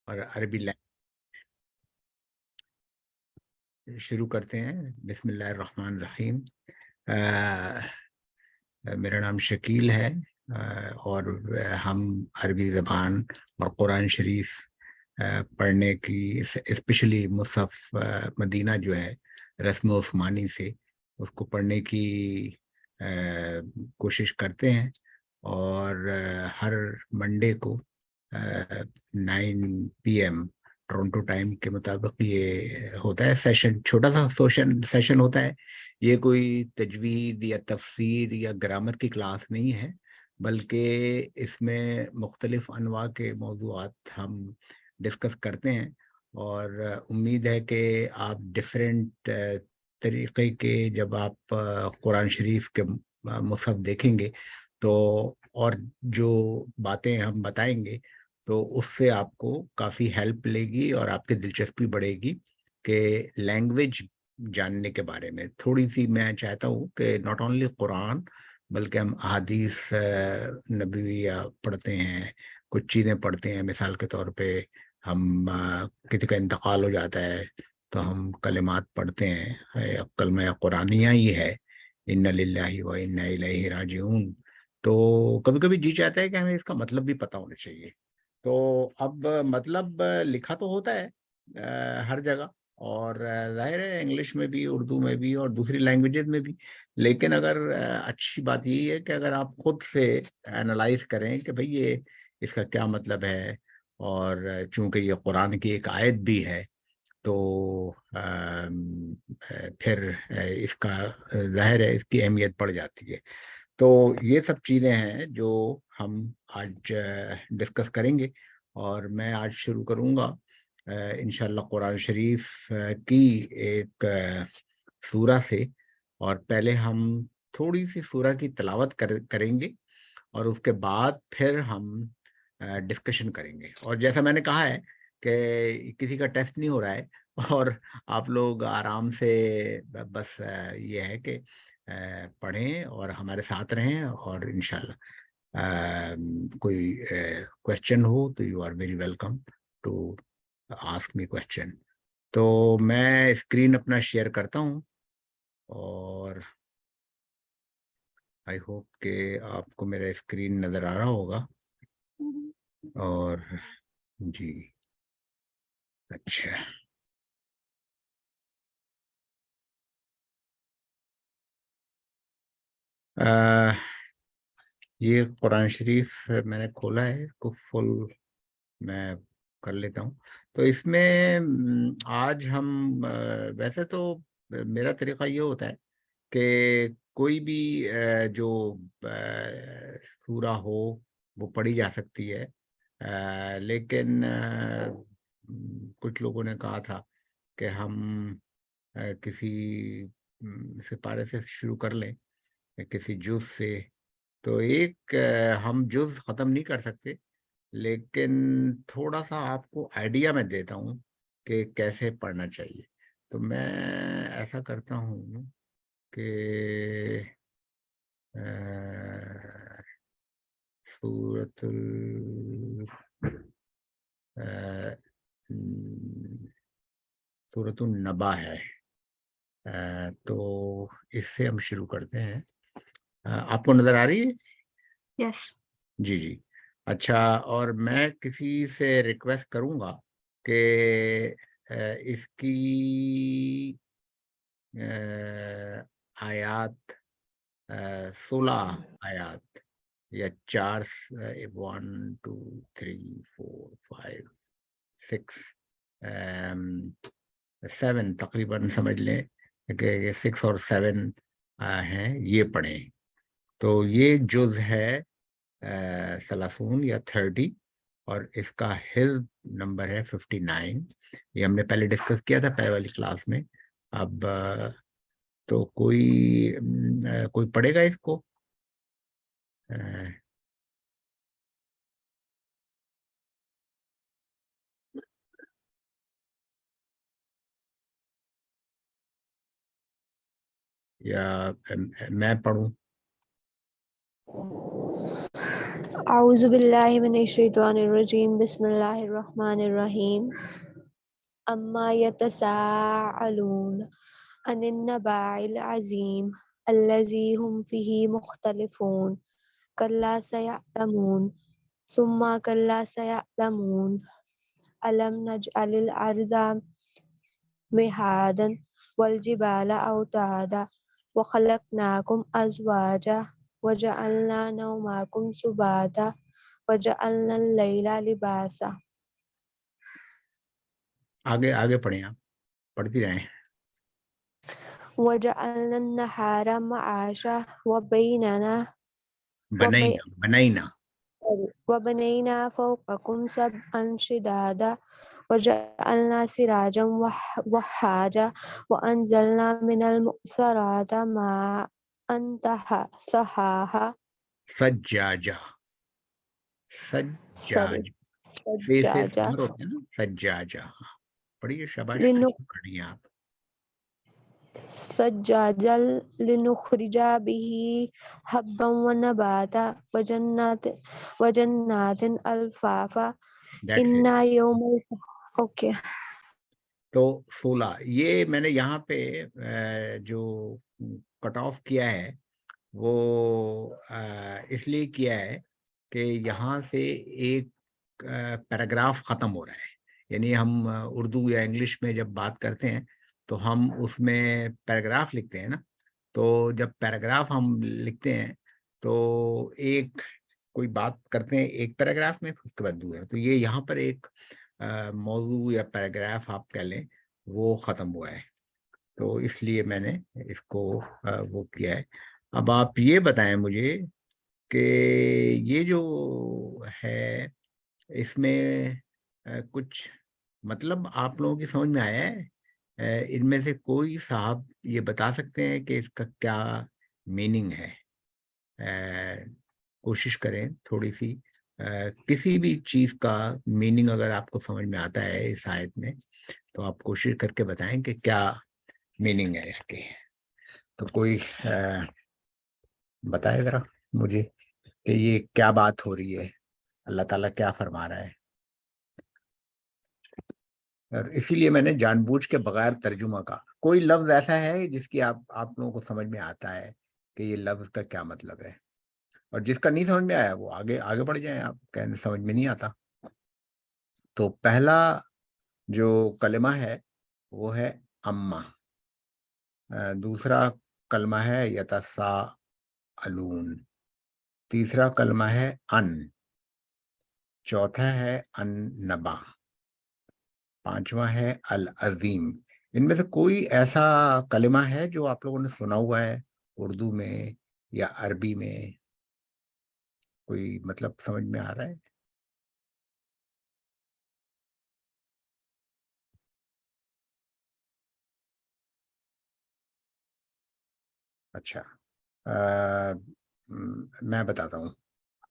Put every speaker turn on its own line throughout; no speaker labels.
اور عربی شروع کرتے ہیں. بسم اللہ الرحمن الرحیم. میرا نام شکیل ہے اور ہم عربی زبان اور قرآن شریف پڑھنے کی اسپیشلی مصحف مدینہ جو ہے رسم عثمانی سے اس کو پڑھنے کی کوشش کرتے ہیں. اور ہر منڈے کو 9 PM ٹورنٹو ٹائم کے مطابق یہ ہوتا ہے سیشن. چھوٹا سا سیشن ہوتا ہے. یہ کوئی تجوید یا تفسیر یا گرامر کی کلاس نہیں ہے، بلکہ اس میں مختلف انواع کے موضوعات ہم ڈسکس کرتے ہیں. اور امید ہے کہ آپ ڈفرینٹ طریقے کے جب آپ قرآن شریف کے مصحف دیکھیں گے تو اور جو باتیں ہم بتائیں گے تو اس سے آپ کو کافی ہیلپ ملے گی اور آپ کی دلچسپی بڑھے گی کہ لینگویج جاننے کے بارے میں. تھوڑی سی میں چاہتا ہوں کہ ناٹ اونلی قرآن بلکہ ہم احادیث نبویہ پڑھتے ہیں، کچھ چیزیں پڑھتے ہیں. مثال کے طور پہ ہم کسی کا انتقال ہو جاتا ہے تو ہم کلمات پڑھتے ہیں. کلمہ قرآنیہ ہی ہے ان للہ و انا الیہ راجعون. تو کبھی کبھی جی چاہتا ہے کہ ہمیں اس کا مطلب بھی پتہ ہونا چاہیے. تو اب مطلب لکھا تو ہوتا ہے ہر جگہ، اور ظاہر ہے انگلش میں بھی، اردو میں بھی اور دوسری لینگویجز میں بھی. لیکن اگر اچھی بات یہی ہے کہ اگر آپ خود سے انالائز کریں کہ بھئی یہ اس کا کیا مطلب ہے، اور چونکہ یہ قرآن کی ایک آیت بھی ہے تو پھر اس کا ظاہر ہے اس کی اہمیت بڑھ جاتی ہے. تو یہ سب چیزیں ہیں جو ہم آج ڈسکس کریں گے. اور میں آج شروع کروں گا انشاءاللہ قرآن شریف کی ایک سورہ سے. اور پہلے ہم تھوڑی سی سورہ کی تلاوت کریں گے اور اس کے بعد پھر ہم ڈسکشن کریں گے. اور جیسا میں نے کہا ہے کہ کسی کا ٹیسٹ نہیں ہو رہا ہے، اور آپ لوگ آرام سے بس یہ ہے کہ پڑھیں اور ہمارے ساتھ رہیں. اور انشاءاللہ کوئی کوشچن ہو تو you are very welcome to ask me question. تو میں اسکرین اپنا شیئر کرتا ہوں اور آئی ہوپ کہ آپ کو میرا اسکرین نظر آ رہا ہوگا. اور جی اچھا، یہ قرآن شریف میں نے کھولا ہے، اس کو فل میں کر لیتا ہوں. تو اس میں آج ہم ویسے تو میرا طریقہ یہ ہوتا ہے کہ کوئی بھی جو سورہ ہو وہ پڑھی جا سکتی ہے. لیکن کچھ لوگوں نے کہا تھا کہ ہم کسی سپارے سے شروع کر لیں، کسی جز سے. تو ایک ہم جز ختم نہیں کر سکتے، لیکن تھوڑا سا آپ کو آئیڈیا میں دیتا ہوں کہ کیسے پڑھنا چاہیے. تو میں ایسا کرتا ہوں کہ سورۃ سورۃ النبا ہے. تو اس سے ہم شروع کرتے ہیں. آپ کو نظر آ رہی ہے؟
یس.
جی جی اچھا. اور میں کسی سے ریکویسٹ کروں گا کہ اس کی آیات 16 آیات یا 4 1 2 3 4 5 6 7 تقریباً سمجھ لیں کہ 6 اور 7 ہیں، یہ پڑھیں. تو یہ جز ہے 30 یا 30، اور اس کا حزب نمبر ہے 59. یہ ہم نے پہلے ڈسکس کیا تھا پہلے والی کلاس میں. اب تو کوئی پڑھے گا اس کو؟ یا میں پڑھوں؟
اعوذ باللہ من الشیطان الرجیم بسم اللہ الرحمن الرحیم اما یتساءلون عن النبأ العظیم الذی هم فیہ مختلفون کلا سیعلمون ثم کلا سیعلمون الم نجعل الارض مہادا والجبال اوتادا وخلقناکم ازواجا وجعلنا نومکم سباتا وجعلنا اللیل لباسا.
آگے آگے پڑھیں، آپ پڑھتی رہیں.
وجعلنا النہار معاشا
بنینا
وبنینا فوقکم سبعا شدادا وجعلنا سراجا وہاجا وانزلنا من المعصرات ماء ثجاجا
سجاجہ فی سے
سجاجا
ضمیر ہوتا ہے نا، سجاجہ. پڑھیے، شاباش،
لنخ
اچھی پڑھ رہی ہیں آپ.
سجاجا لنخرج به حبا ونباتا وجنات الفافا
That's it.
انا یوم اوکے.
تو 16 یہ میں نے یہاں پہ جو کٹ آف کیا ہے وہ اس لیے کیا ہے کہ یہاں سے ایک پیراگراف ختم ہو رہا ہے. یعنی ہم اردو یا انگلش میں جب بات کرتے ہیں تو ہم اس میں پیراگراف لکھتے ہیں نا. تو جب پیراگراف ہم لکھتے ہیں تو ایک کوئی بات کرتے ہیں ایک پیراگراف میں، اس کے بعد دوسرا. تو یہ یہاں پر ایک موضوع یا پیراگراف آپ کہہ لیں وہ ختم ہوا ہے، تو اس لیے میں نے اس کو وہ کیا ہے. اب آپ یہ بتائیں مجھے کہ یہ جو ہے اس میں کچھ مطلب آپ لوگوں کی سمجھ میں آیا ہے؟ ان میں سے کوئی صاحب یہ بتا سکتے ہیں کہ اس کا کیا میننگ ہے؟ کوشش کریں تھوڑی سی کسی بھی چیز کا میننگ اگر آپ کو سمجھ میں آتا ہے اس آیت میں تو آپ کوشش کر کے بتائیں کہ کیا میننگ ہے اس کے. تو کوئی بتائے ذرا مجھے کہ یہ کیا بات ہو رہی ہے، اللہ تعالیٰ کیا فرما رہا ہے. اور اسی لیے میں نے جان بوجھ کے بغیر ترجمہ کا کوئی لفظ ایسا ہے جس کی آپ لوگوں کو سمجھ میں آتا ہے کہ یہ لفظ کا کیا مطلب ہے، اور جس کا نہیں سمجھ میں آیا وہ آگے بڑھ جائیں. آپ کہنے سمجھ میں نہیں آتا. تو پہلا جو کلمہ ہے وہ ہے اما، دوسرا کلمہ ہے یتساءلون، تیسرا کلمہ ہے ان، چوتھا ہے ان نبا، پانچواں ہے العظیم. ان میں سے کوئی ایسا کلمہ ہے جو آپ لوگوں نے سنا ہوا ہے اردو میں یا عربی میں؟ کوئی مطلب سمجھ میں آ رہا ہے؟ اچھا، میں بتاتا ہوں.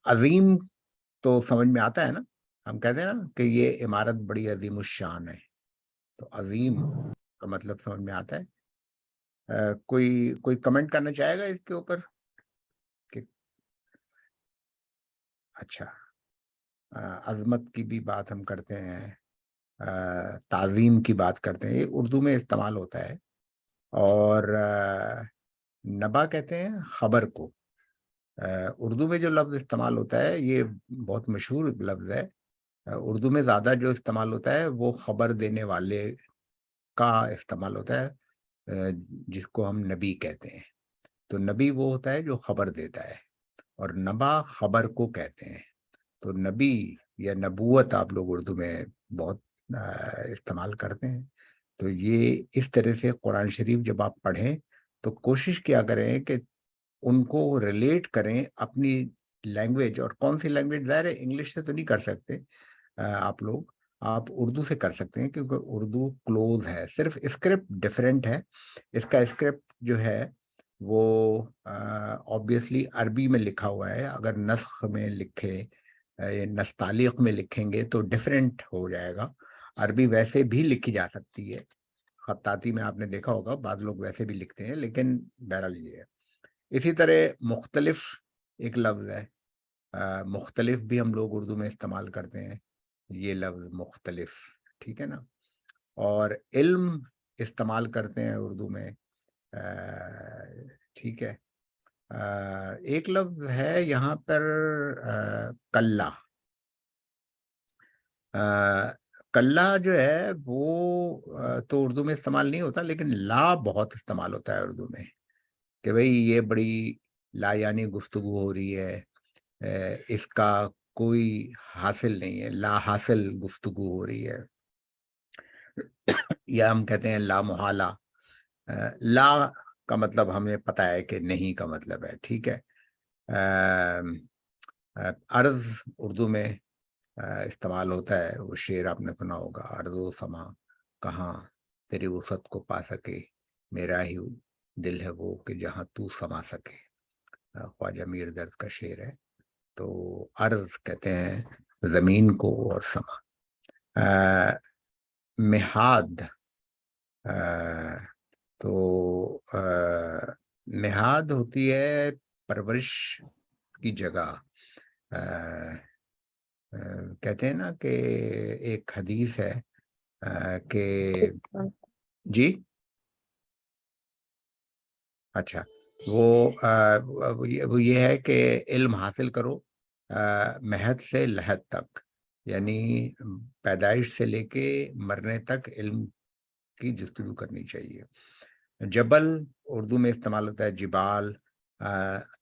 عظیم تو سمجھ میں آتا ہے نا، ہم کہتے ہیں نا کہ یہ عمارت بڑی عظیم الشان ہے، تو عظیم کا مطلب سمجھ میں آتا ہے. کوئی کمنٹ کرنا چاہے گا اس کے اوپر کہ اچھا عظمت کی بھی بات ہم کرتے ہیں، تعظیم کی بات کرتے ہیں، یہ اردو میں استعمال ہوتا ہے. اور نبا کہتے ہیں خبر کو. اردو میں جو لفظ استعمال ہوتا ہے یہ بہت مشہور لفظ ہے. اردو میں زیادہ جو استعمال ہوتا ہے وہ خبر دینے والے کا استعمال ہوتا ہے، جس کو ہم نبی کہتے ہیں. تو نبی وہ ہوتا ہے جو خبر دیتا ہے، اور نبا خبر کو کہتے ہیں. تو نبی یا نبوت آپ لوگ اردو میں بہت استعمال کرتے ہیں. تو یہ اس طرح سے قرآن شریف جب آپ پڑھیں تو کوشش کیا کریں کہ ان کو ریلیٹ کریں اپنی لینگویج. اور کون سی لینگویج؟ ظاہر ہے انگلش سے تو نہیں کر سکتے آپ اردو سے کر سکتے ہیں، کیونکہ اردو کلوز ہے، صرف اسکرپٹ ڈفرینٹ ہے. اس کا اسکرپٹ جو ہے وہ آبویسلی عربی میں لکھا ہوا ہے. اگر نسخ میں لکھے نستعلیق میں لکھیں گے تو ڈفرینٹ ہو جائے گا. عربی ویسے بھی لکھی جا سکتی ہے، خطاطی میں آپ نے دیکھا ہوگا بعض لوگ ویسے بھی لکھتے ہیں، لیکن بہرحال یہ ہے. اسی طرح مختلف ایک لفظ ہے، مختلف بھی ہم لوگ اردو میں استعمال کرتے ہیں، یہ لفظ مختلف، ٹھیک ہے نا. اور علم استعمال کرتے ہیں اردو میں، ٹھیک ہے. ایک لفظ ہے یہاں پر کلّا. کلّا جو ہے وہ تو اردو میں استعمال نہیں ہوتا، لیکن لا بہت استعمال ہوتا ہے اردو میں، کہ بھئی یہ بڑی لا یعنی گفتگو ہو رہی ہے، اس کا کوئی حاصل نہیں ہے، لا حاصل گفتگو ہو رہی ہے، یا ہم کہتے ہیں لا محالہ. لا کا مطلب ہمیں پتہ ہے کہ نہیں کا مطلب ہے، ٹھیک ہے. عرض اردو میں استعمال ہوتا ہے، وہ شعر آپ نے سنا ہوگا، عرض و سما کہاں تیری وسعت کو پا سکے، میرا ہی دل ہے وہ کہ جہاں تو سما سکے. خواجہ میر درد کا شعر ہے. تو عرض کہتے ہیں زمین کو، اور سما. مہاد، تو مہاد ہوتی ہے پرورش کی جگہ. کہتے ہیں نا کہ ایک حدیث ہے کہ جی اچھا، وہ یہ ہے کہ علم حاصل کرو مہد سے لحد تک، یعنی پیدائش سے لے کے مرنے تک علم کی جستجو کرنی چاہیے. جبل اردو میں استعمال ہوتا ہے جبال.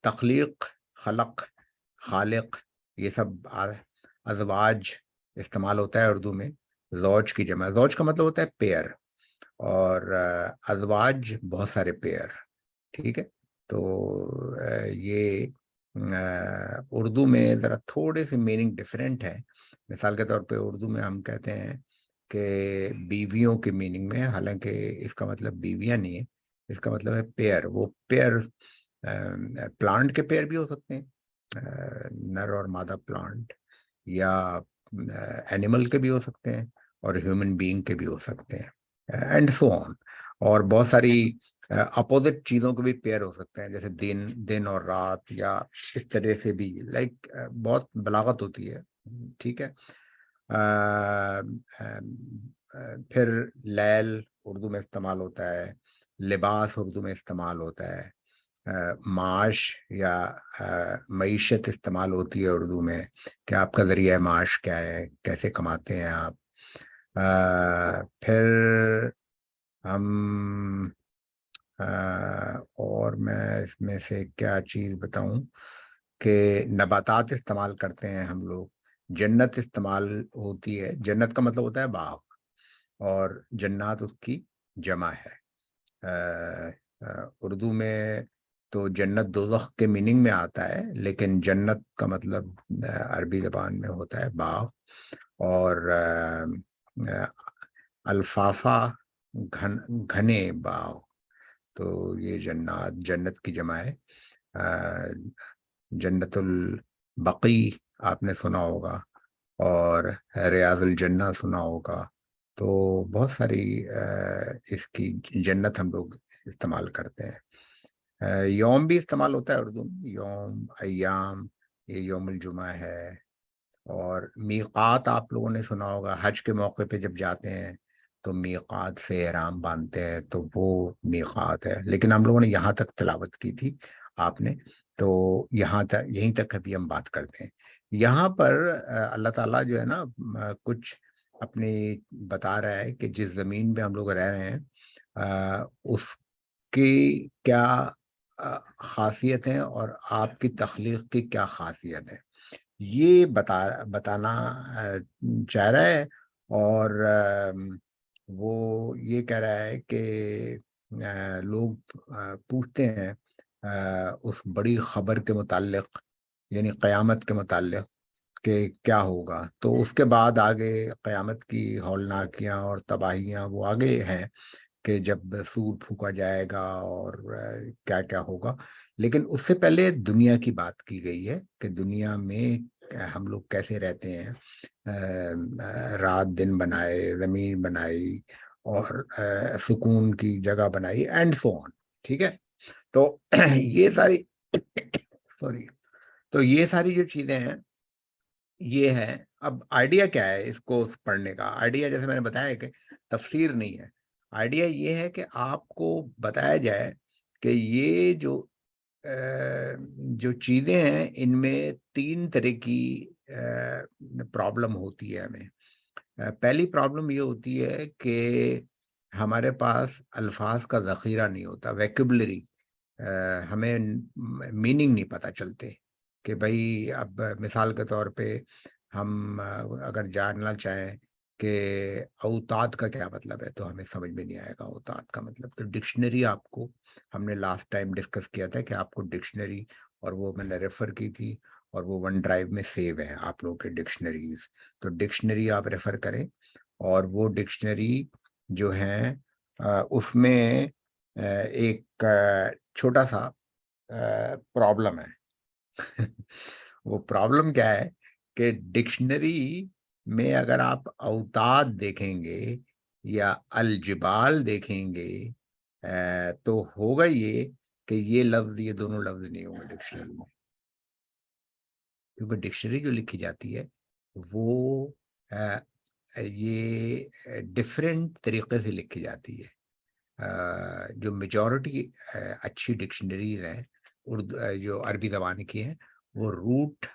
تخلیق، خلق، خالق، یہ سب ازواج استعمال ہوتا ہے اردو میں. زوج کی جمع، زوج کا مطلب ہوتا ہے پیئر، اور ازواج بہت سارے پیئر، ٹھیک ہے. تو یہ اردو میں ذرا تھوڑے سے میننگ ڈفرینٹ ہے. مثال کے طور پہ اردو میں ہم کہتے ہیں کہ بیویوں کے میننگ میں، حالانکہ اس کا مطلب بیویاں نہیں ہے، اس کا مطلب ہے پیئر. وہ پیئر پلانٹ کے پیئر بھی ہو سکتے ہیں، نر اور مادہ پلانٹ، یا اینیمل کے بھی ہو سکتے ہیں، اور ہیومن بینگ کے بھی ہو سکتے ہیں، اینڈ سو آن. اور بہت ساری اپوزٹ چیزوں کے بھی پیئر ہو سکتے ہیں، جیسے دن اور رات، یا اس طرح سے بھی، لائک بہت بلاغت ہوتی ہے، ٹھیک ہے. پھر لیل اردو میں استعمال ہوتا ہے، لباس اردو میں استعمال ہوتا ہے، معاش یا معیشت استعمال ہوتی ہے اردو میں، کہ آپ کا ذریعہ معاش کیا ہے، کیسے کماتے ہیں آپ. پھر ہم اور میں اس میں سے کیا چیز بتاؤں، کہ نباتات استعمال کرتے ہیں ہم لوگ. جنت استعمال ہوتی ہے، جنت کا مطلب ہوتا ہے باغ، اور جنات اس کی جمع ہے. اردو میں تو جنت دوزخ کے میننگ میں آتا ہے، لیکن جنت کا مطلب عربی زبان میں ہوتا ہے باغ. اور الفافا گھنے باغ، تو یہ جنت کی جمع ہے. جنت البقی آپ نے سنا ہوگا، اور ریاض الجنہ سنا ہوگا. تو بہت ساری اس کی جنت ہم لوگ استعمال کرتے ہیں. یوم بھی استعمال ہوتا ہے اردو میں، یوم، ایام، یہ یوم الجمعہ ہے. اور میقات آپ لوگوں نے سنا ہوگا، حج کے موقع پہ جب جاتے ہیں تو میقات سے احرام باندھتے ہیں، تو وہ میقات ہے. لیکن ہم لوگوں نے یہاں تک تلاوت کی تھی، آپ نے تو یہاں تک، یہیں تک ابھی ہم بات کرتے ہیں. یہاں پر اللہ تعالیٰ جو ہے نا کچھ اپنی بتا رہا ہے کہ جس زمین پہ ہم لوگ رہ رہے ہیں اس کی کیا خاصیت ہیں، اور آپ کی تخلیق کی کیا خاصیت ہے، یہ بتانا چاہ رہا ہے. اور وہ یہ کہہ رہا ہے کہ لوگ پوچھتے ہیں اس بڑی خبر کے متعلق، یعنی قیامت کے متعلق، کہ کیا ہوگا. تو اس کے بعد آگے قیامت کی ہولناکیاں اور تباہیاں وہ آگے ہیں، کہ جب سور پھونکا جائے گا اور کیا کیا ہوگا. لیکن اس سے پہلے دنیا کی بات کی گئی ہے، کہ دنیا میں ہم لوگ کیسے رہتے ہیں. رات دن بنائے، زمین بنائی، اور سکون کی جگہ بنائی، اینڈ سو آن، ٹھیک ہے. تو یہ ساری سوری تو یہ ساری جو چیزیں ہیں یہ ہے. اب آئیڈیا کیا ہے اس کو پڑھنے کا؟ آئیڈیا جیسے میں نے بتایا کہ تفسیر نہیں ہے. آئیڈیا یہ ہے کہ آپ کو بتایا جائے کہ یہ جو چیزیں ہیں ان میں 3 طرح کی پرابلم ہوتی ہے ہمیں. پہلی پرابلم یہ ہوتی ہے کہ ہمارے پاس الفاظ کا ذخیرہ نہیں ہوتا، ویکیبلری. ہمیں میننگ نہیں پتہ چلتے کہ بھائی اب مثال کے طور پہ ہم اگر جاننا چاہیں کہ اوتاد کا کیا مطلب ہے تو ہمیں سمجھ میں نہیں آئے گا اوتاد کا مطلب. تو ڈکشنری آپ کو، ہم نے لاسٹ ٹائم ڈسکس کیا تھا کہ آپ کو ڈکشنری، اور وہ میں نے ریفر کی تھی، اور وہ ون ڈرائیو میں سیو ہے آپ لوگوں کے ڈکشنریز. تو ڈکشنری آپ ریفر کریں، اور وہ ڈکشنری جو ہے اس میں ایک چھوٹا سا پرابلم ہے. وہ پرابلم کیا ہے کہ ڈکشنری میں اگر آپ اوتاد دیکھیں گے یا الجبال دیکھیں گے تو ہوگا یہ کہ یہ لفظ، یہ دونوں لفظ نہیں ہوں گے ڈکشنری میں، کیونکہ ڈکشنری جو لکھی جاتی ہے وہ یہ ڈفرینٹ طریقے سے لکھی جاتی ہے. جو میجورٹی اچھی ڈکشنریز ہیں اردو جو عربی زبان کی ہیں، وہ روٹ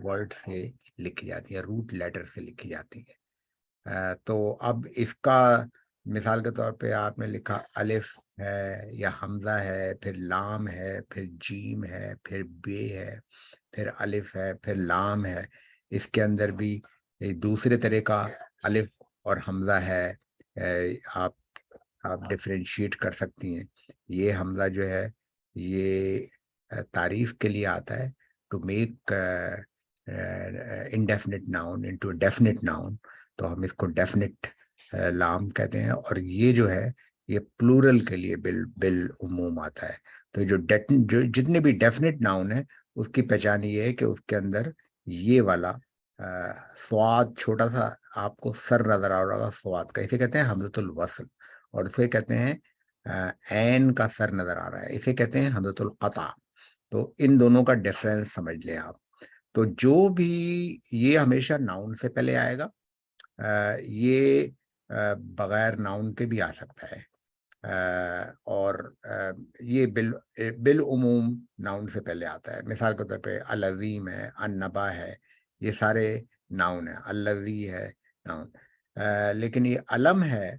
ورڈ سے لکھی جاتی ہے، روٹ لیٹر سے لکھی جاتی ہے. تو اب اس کا مثال کے طور پہ آپ نے لکھا الف ہے یا حمزہ ہے، پھر لام ہے، پھر جیم ہے، پھر بے ہے، پھر الف ہے، پھر لام ہے. اس کے اندر بھی دوسرے طرح کا الف اور حمزہ ہے. آپ ڈفرینشیٹ کر سکتی ہیں. یہ حمزہ جو ہے یہ تعریف کے لیے آتا ہے، to make indefinite noun into definite noun. تو ہم اس کو ڈیفینٹ لام کہتے ہیں. اور یہ جو ہے یہ پلورل کے لیے بالعموم آتا ہے. تو جو جتنے بھی ڈیفینٹ ناؤن ہیں اس کی پہچان یہ ہے کہ اس کے اندر یہ والا سواد، چھوٹا سا آپ کو سر نظر آ رہا ہوگا سواد کا، اسے کہتے ہیں حمزۃ الوصل. اور اسے کہتے ہیں عین کا سر نظر آ رہا ہے، اسے کہتے ہیں حمزۃ القطع. تو ان دونوں کا ڈفرینس سمجھ لیں آپ. تو جو بھی یہ ہمیشہ ناؤن سے پہلے آئے گا، یہ بغیر ناؤن کے بھی آ سکتا ہے، اور یہ بالعموم ناؤن سے پہلے آتا ہے. مثال کے طور پہ العظیم ہے، النبا ہے، یہ سارے ناؤن ہیں. الذی ہے ناؤن. لیکن یہ علم ہے،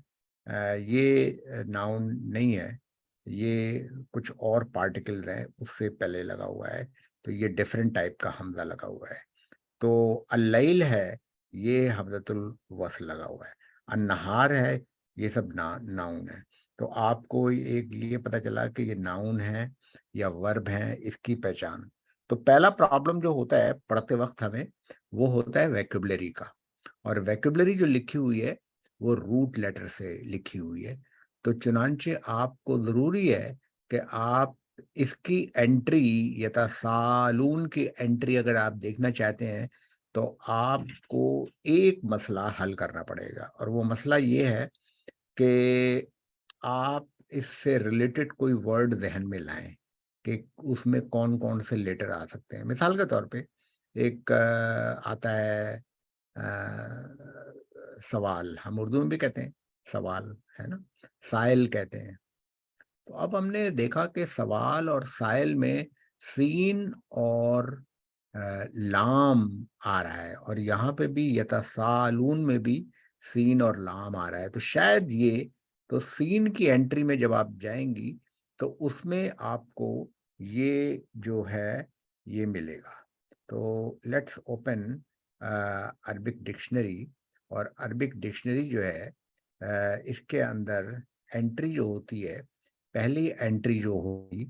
یہ ناؤن نہیں ہے، یہ کچھ اور پارٹیکلز ہیں اس سے پہلے لگا ہوا ہے. تو یہ ڈفرینٹ ٹائپ کا حمزہ لگا ہوا ہے. تو اللیل ہے، یہ حمزۃ الوصل لگا ہوا ہے. النہار ہے، یہ سب ناؤن ہے. تو آپ کو ایک یہ پتہ چلا کہ یہ ناؤن ہے یا ورب ہیں، اس کی پہچان. تو پہلا پرابلم جو ہوتا ہے پڑھتے وقت ہمیں، وہ ہوتا ہے ویکیبلری کا. اور ویکیبلری جو لکھی ہوئی ہے وہ روٹ لیٹر سے لکھی ہوئی ہے. تو چنانچہ آپ کو ضروری ہے کہ آپ اس کی انٹری، یتسالون کی انٹری اگر آپ دیکھنا چاہتے ہیں تو آپ کو ایک مسئلہ حل کرنا پڑے گا. اور وہ مسئلہ یہ ہے کہ آپ اس سے ریلیٹڈ کوئی ورڈ ذہن میں لائیں کہ اس میں کون کون سے لیٹر آ سکتے ہیں. مثال کے طور پہ ایک آتا ہے سوال، ہم اردو میں بھی کہتے ہیں سوال، ہے نا، سائل کہتے ہیں. تو اب ہم نے دیکھا کہ سوال اور سائل میں سین اور لام آ رہا ہے، اور یہاں پہ بھی یتسالون میں بھی سین اور لام آ رہا ہے. تو شاید یہ، تو سین کی انٹری میں جب آپ جائیں گی تو اس میں آپ کو یہ جو ہے یہ ملے گا. تو لیٹس اوپن عربک ڈکشنری. اور عربک ڈکشنری جو ہے اس کے اندر انٹری جو ہوتی ہے، پہلی انٹری جو ہوگی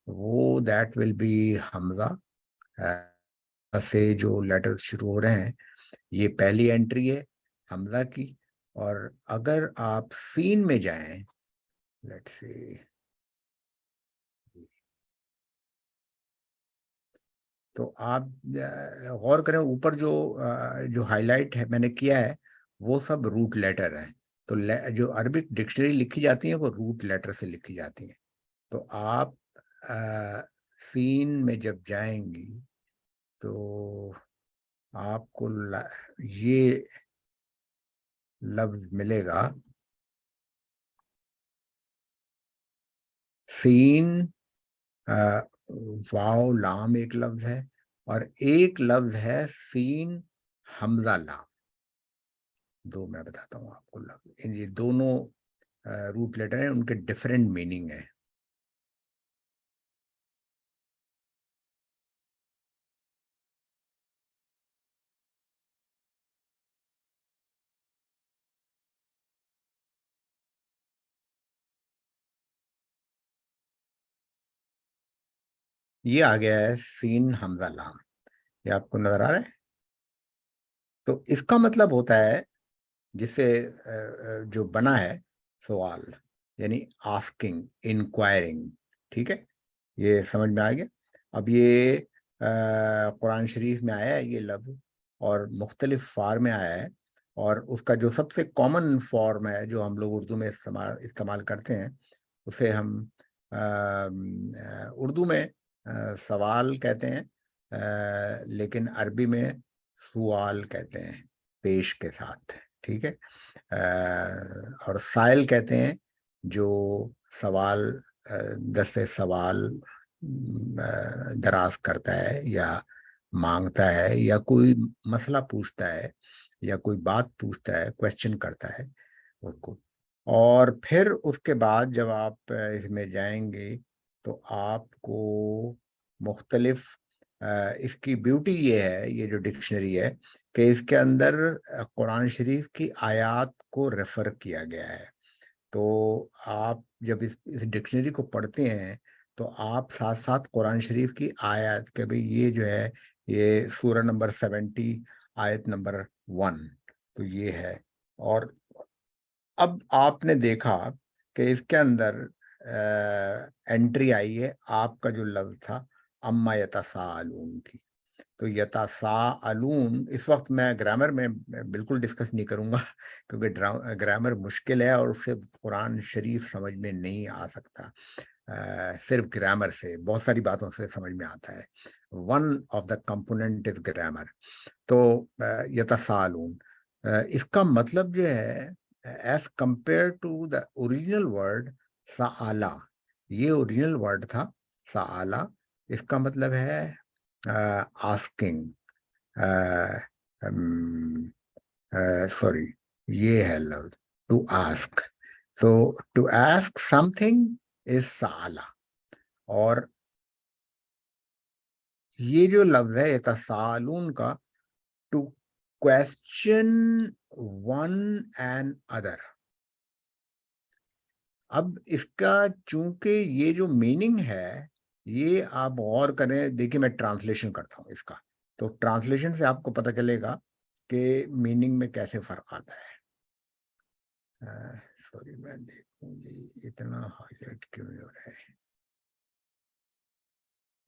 وہ دیٹ ول بی حمزہ سے جو لیٹر شروع ہو رہے ہیں، یہ پہلی انٹری ہے حمزہ کی. اور اگر آپ سین میں جائیں، لیٹس سی، تو آپ غور کریں اوپر جو ہائی لائٹ ہے میں نے کیا ہے وہ سب روٹ لیٹر ہیں. تو جو عربک ڈکشنری لکھی جاتی ہیں وہ روٹ لیٹر سے لکھی جاتی ہیں. تو آپ سین میں جب جائیں گی تو آپ کو یہ لفظ ملے گا سین واو لام ایک لفظ ہے، اور ایک لفظ ہے سین حمزہ لام. دو میں بتاتا ہوں آپ کو لفظ. یہ دونوں روٹ لیٹر ہیں، ان کے ڈفرینٹ میننگ ہیں. یہ آ گیا ہے سین حمزہ لام، یہ آپ کو نظر آ رہا ہے. تو اس کا مطلب ہوتا ہے جس سے جو بنا ہے سوال، یعنی آسکنگ، انکوائرنگ. ٹھیک ہے، یہ سمجھ میں آ گیا. اب یہ قرآن شریف میں آیا ہے یہ لفظ، اور مختلف فارم میں آیا ہے، اور اس کا جو سب سے کامن فارم ہے جو ہم لوگ اردو میں استعمال کرتے ہیں، اسے ہم اردو میں سوال کہتے ہیں، لیکن عربی میں سوال کہتے ہیں پیش کے ساتھ. ٹھیک ہے، اور سائل کہتے ہیں جو سوال دستے سوال دراز کرتا ہے یا مانگتا ہے یا کوئی مسئلہ پوچھتا ہے یا کوئی بات پوچھتا ہے، کویشچن کرتا ہے اس کو. اور پھر اس کے بعد جب آپ اس میں جائیں گے تو آپ کو مختلف اس کی بیوٹی یہ ہے، یہ جو ڈکشنری ہے، کہ اس کے اندر قرآن شریف کی آیات کو ریفر کیا گیا ہے. تو آپ جب اس ڈکشنری کو پڑھتے ہیں تو آپ ساتھ ساتھ قرآن شریف کی آیات کہ بھئی یہ جو ہے یہ سورہ نمبر 70 آیت نمبر 1 تو یہ ہے. اور اب آپ نے دیکھا کہ اس کے اندر انٹری آئی ہے آپ کا جو لفظ تھا اما یتساءلون کی. تو یتساءلون اس وقت میں گرامر میں بالکل ڈسکس نہیں کروں گا کیونکہ گرامر مشکل ہے اور اس سے قرآن شریف سمجھ میں نہیں آ سکتا. صرف گرامر سے بہت ساری باتوں سے سمجھ میں آتا ہے. One of the component is grammar. تو یتساءلون اس کا مطلب جو ہے as compare to the original word سآلا، یہ اوریجنل ورڈ تھا سآلا، اس کا مطلب ہے آسکنگ. سوری، یہ ہے لفظ ٹو آسک. تو to ask something is سآلا. اور یہ جو لفظ ہے یتساءلون کا، to question one and other. اب اس کا چونکہ یہ جو میننگ ہے یہ آپ غور کریں. دیکھیں میں ٹرانسلیشن کرتا ہوں اس کا، تو ٹرانسلیشن سے آپ کو پتہ چلے گا کہ میننگ میں کیسے فرق آتا ہے. سوری میں دیکھوں گی اتنا ہائی لائٹ کیوں ہو رہا ہے،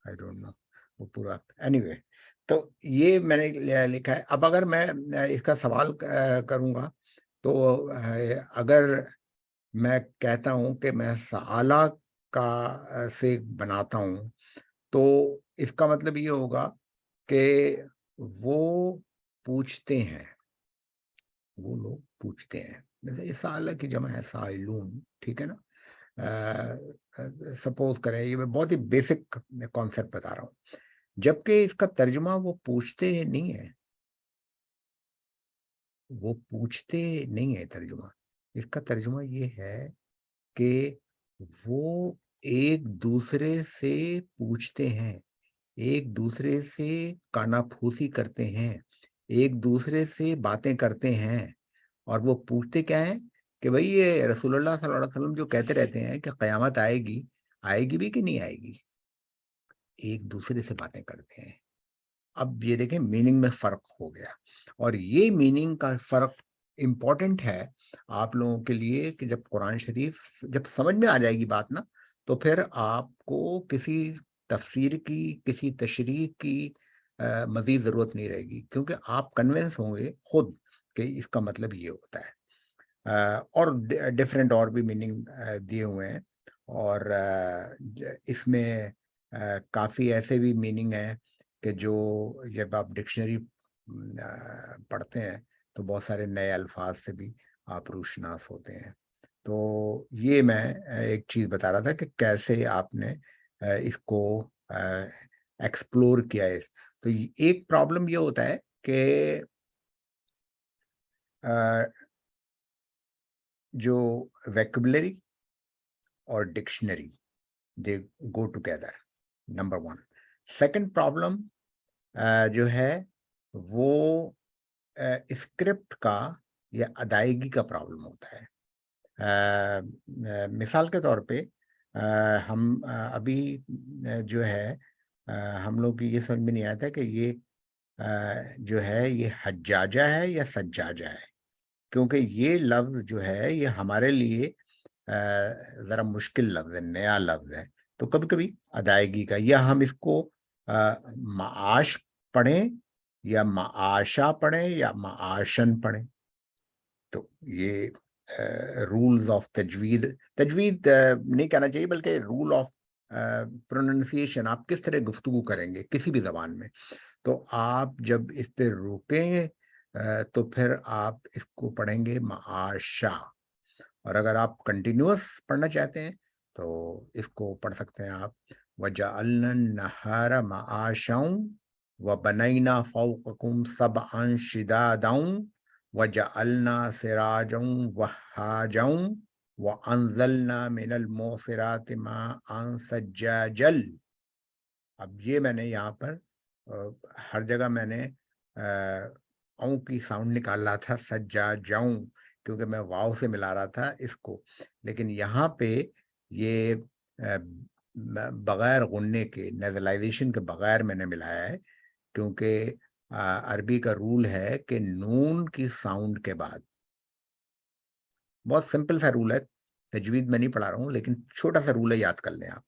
آئی ڈونٹ نو وہ پورا. اینی وے، تو یہ میں نے لکھا ہے. اب اگر میں اس کا سوال کروں گا تو اگر میں کہتا ہوں کہ میں سآلہ کا سے بناتا ہوں تو اس کا مطلب یہ ہوگا کہ وہ پوچھتے ہیں، وہ لوگ پوچھتے ہیں. جیسے یہ سآلہ کی جمع ہے سائلون. ٹھیک ہے نا. سپوز کریں، یہ میں بہت ہی بیسک کانسیپٹ بتا رہا ہوں، جبکہ اس کا ترجمہ وہ پوچھتے نہیں ہے، وہ پوچھتے نہیں ہے. ترجمہ اس کا ترجمہ یہ ہے کہ وہ ایک دوسرے سے پوچھتے ہیں، ایک دوسرے سے کانا پھوسی کرتے ہیں، ایک دوسرے سے باتیں کرتے ہیں. اور وہ پوچھتے کیا ہیں کہ بھئی یہ رسول اللہ صلی اللہ علیہ وسلم جو کہتے رہتے ہیں کہ قیامت آئے گی بھی کہ نہیں آئے گی، ایک دوسرے سے باتیں کرتے ہیں. اب یہ دیکھیں میننگ میں فرق ہو گیا، اور یہ میننگ کا فرق امپورٹنٹ ہے آپ لوگوں کے لیے کہ جب قرآن شریف جب سمجھ میں آ جائے گی بات نا، تو پھر آپ کو کسی تفسیر کی، کسی تشریح کی مزید ضرورت نہیں رہے گی، کیونکہ آپ کنونس ہوں گے خود کہ اس کا مطلب یہ ہوتا ہے. اور ڈفرینٹ اور بھی میننگ دیے ہوئے ہیں، اور اس میں کافی ایسے بھی میننگ ہیں کہ جو جب آپ ڈکشنری پڑھتے ہیں تو بہت سارے نئے الفاظ سے بھی آپ روشناس ہوتے ہیں. تو یہ میں ایک چیز بتا رہا تھا کہ کیسے آپ نے اس کو ایکسپلور کیا ہے. تو ایک پرابلم یہ ہوتا ہے کہ جو ویکیبلری اور dictionary they go together, number 1. Second problem جو ہے وہ اسکرپٹ کا یا ادائیگی کا پرابلم ہوتا ہے. مثال کے طور پہ ہم ابھی جو ہے ہم لوگ یہ سمجھ میں نہیں آتا کہ یہ جو ہے یہ حجاجہ ہے یا سجاجہ ہے، کیونکہ یہ لفظ جو ہے یہ ہمارے لیے ذرا مشکل لفظ ہے، نیا لفظ ہے. تو کبھی کبھی ادائیگی کا، یا ہم اس کو معاش پڑھیں یا معاشا پڑھیں یا معاشن پڑھیں. تو یہ رولز آف تجوید نہیں کہنا چاہیے بلکہ رول آف پروننسیشن، آپ کس طرح گفتگو کریں گے کسی بھی زبان میں. تو آپ جب اس پہ روکیں گے تو پھر آپ اس کو پڑھیں گے معاشا، اور اگر آپ کنٹینیوس پڑھنا چاہتے ہیں تو اس کو پڑھ سکتے ہیں آپ وَجَعَلْنَا النَّهَارَ مَعَاشًا وَبَنَيْنَا فَوْقَكُمْ سَبْعًا شِدَادًا وَجَعَلْنَا سِرَاجًا وَهَّاجًا وَأَنزَلْنَا مِنَ الْمُعْصِرَاتِ مَاءً ثَجَّاجًا. اب یہ میں نے یہاں پر ہر جگہ میں نے اوں کی ساؤنڈ نکال رہا تھا سجاجاؤں، کیونکہ میں واو سے ملا رہا تھا اس کو، لیکن یہاں پہ یہ بغیر غننے کے، نیزلائزیشن کے بغیر میں نے ملایا ہے، کیونکہ عربی کا رول ہے کہ نون کی ساؤنڈ کے بعد، بہت سمپل سا رول ہے، تجوید میں نہیں پڑھا رہا ہوں لیکن چھوٹا سا رول ہے، یاد کر لیں آپ.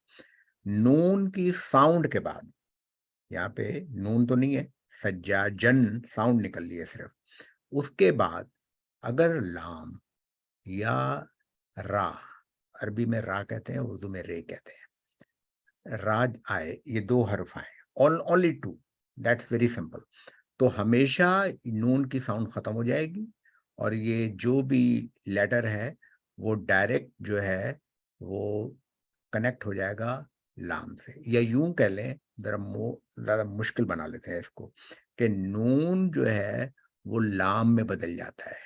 نون کی ساؤنڈ کے بعد، یہاں پہ نون تو نہیں ہے، سجاجن ساؤنڈ نکل لی ہے صرف، اس کے بعد اگر لام یا را، عربی میں را کہتے ہیں، اردو میں رے کہتے ہیں، راج آئے، یہ 2 حرف آئے، only 2، that's very simple. تو ہمیشہ نون کی ساؤنڈ ختم ہو جائے گی، اور یہ جو بھی لیٹر ہے وہ ڈائریکٹ جو ہے وہ کنیکٹ ہو جائے گا لام سے. یا یوں کہہ لیں، زیادہ مشکل بنا لیتے ہیں اس کو، کہ نون جو ہے وہ لام میں بدل جاتا ہے،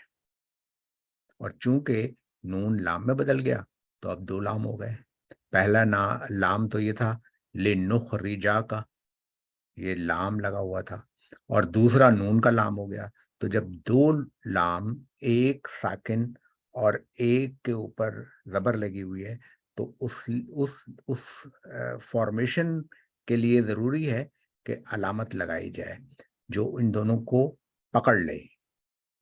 اور چونکہ نون لام میں بدل گیا تو اب 2 لام ہو گئے. پہلا لام تو یہ تھا لِنُخْرِجَا کا، یہ لام لگا ہوا تھا، اور دوسرا نون کا لام ہو گیا. تو جب 2 لام ایک ساکن اور ایک کے اوپر زبر لگی ہوئی ہے تو اس فارمیشن کے لیے ضروری ہے کہ علامت لگائی جائے جو ان دونوں کو پکڑ لے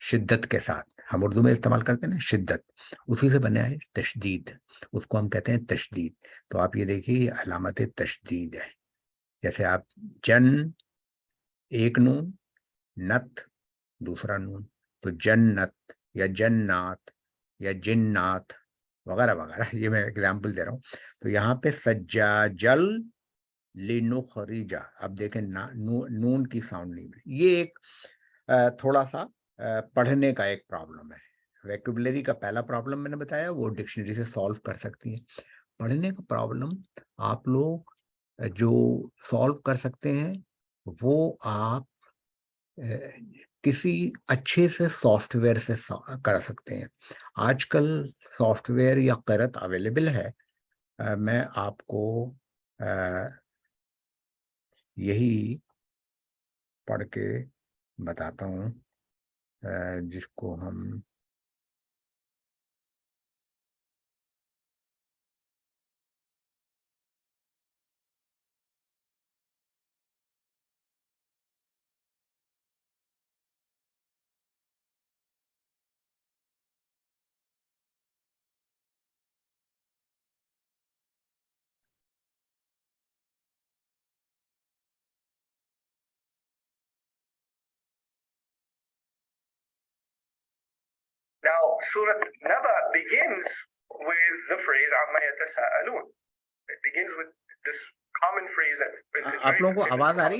شدت کے ساتھ. ہم اردو میں استعمال کرتے ہیں نا شدت، اسی سے بنا ہے تشدید، اس کو ہم کہتے ہیں تشدید. تو آپ یہ دیکھیے علامت تشدید ہے، جیسے آپ جن ایک نون، نت دوسرا نون، تو جنت یا جنات یا جنات وغیرہ وغیرہ، یہ میں اگزامپل دے رہا ہوں. تو یہاں پہ سجاجل لنخرجا، اب دیکھیں نون کی ساؤنڈ نہیں ملی. یہ ایک تھوڑا سا پڑھنے کا ایک پرابلم ہے. ویکیبلری کا پہلا پرابلم میں نے بتایا وہ ڈکشنری سے سالو کر سکتی ہیں. پڑھنے کا پرابلم آپ لوگ جو سالو کر سکتے ہیں وہ آپ کسی اچھے سے سافٹ ویئر سے کر سکتے ہیں. آج کل سافٹ ویئر یا قرأت اویلیبل ہے. میں آپ کو یہی پڑھ کے بتاتا ہوں، جس کو ہم
Now, Surah Naba begins with the phrase عَمَّا يَتَسَاءَلُونَ. It begins with this common phrase that
آپ لوگوں کو آواز آ رہی؟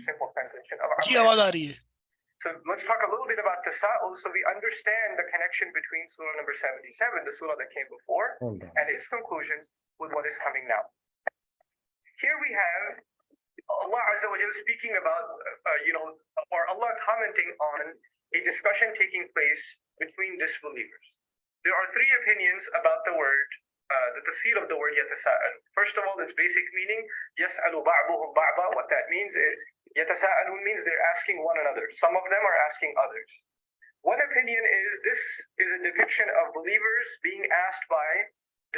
simple translation of
جی آواز آ رہی ہے.
So let's talk a little bit about tasa'ul so we understand the connection between surah number 77, the surah that came before, and its conclusions with what is coming now. Here we have Allah Azza wa Jalla speaking about, or Allah commenting on a discussion taking place between disbelievers. There are three opinions about the word, the tafsir of the word yatasa'al. First of all, its basic meaning, yas'alu ba'duhum ba'da. What that means is, yatasa'alun means they're asking one another. Some of them are asking others. One opinion is this is a depiction of believers being asked by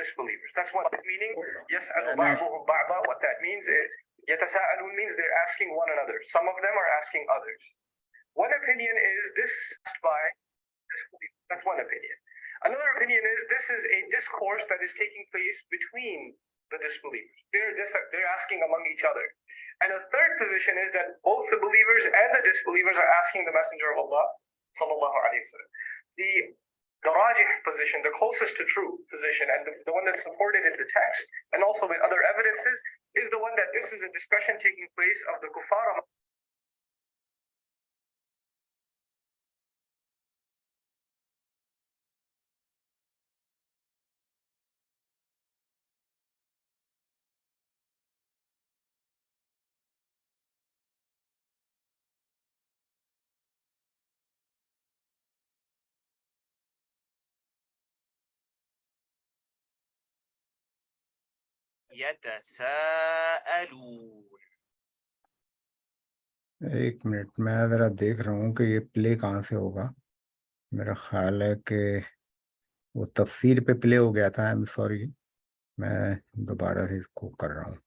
disbelievers. That's what its meaning, yas'alu ba'duhum ba'da. What that means is, yatasa'alun means they're asking one another. Some of them are asking others. One opinion is this asked by disbelievers. That's one opinion. Another opinion is this is a discourse that is taking place between the disbelievers. They're asking among each other. And a third position is that both the believers and the disbelievers are asking the Messenger of Allah, sallallahu alaihi wasallam. The rajih position, the closest to true position, and the one that's supported in the text, and also with other evidences, is the one that this is a discussion taking place of the kuffar.
يتساءلون.
ایک minute میں ذرا دیکھ رہا ہوں کہ یہ پلے کہاں سے ہوگا. میرا خیال ہے کہ وہ تفسیر پہ پلے ہو گیا تھا. I'm sorry. میں دوبارہ سے اس کو کر رہا ہوں.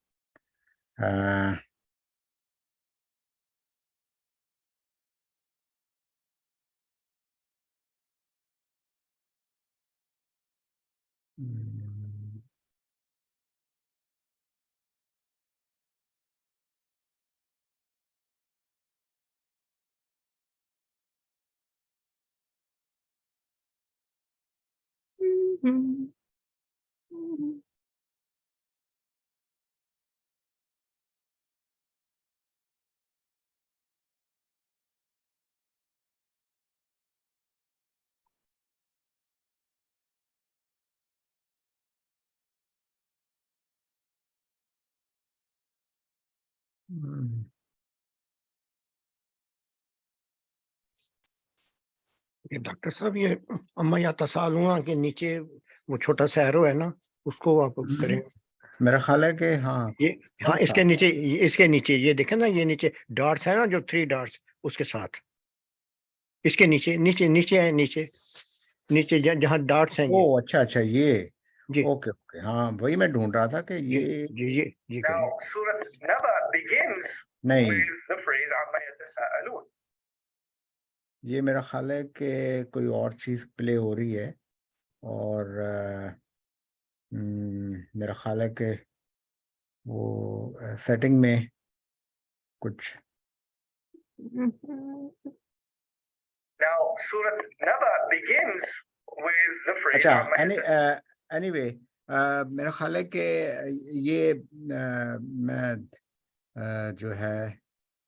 یہ ڈاکٹر صاحب یہ اما یا تسالون کے نیچے وہ چھوٹا سا ایرو ہے نا، اس کو آپ کریں.
میرا خیال ہے کہ ہاں
ہاں اس کے نیچے یہ دیکھیں نا، یہ نیچے ڈاٹس ہے نا، جو 3 ڈاٹس اس کے ساتھ اس کے نیچے نیچے نیچے ہے، نیچے نیچے جہاں ڈاٹس ہیں.
اچھا یہ
جی
اوکے ہاں وہی میں ڈھونڈ رہا تھا کہ یہ
جی
Now, Surah Naba begins
نہیں،
with the phrase عَمَّ يَتَسَاءَلُونَ.
یہ میرا خیال ہے کہ کوئی اور چیز پلے ہو رہی ہے، اور میرا خیال ہے کہ وہ سیٹنگ میں کچھ.
Now, Surah Naba begins with the phrase
اچھا
عَمَّ يَتَسَاءَلُونَ.
اینی وے میرا خیال ہے کہ یہ میں جو ہے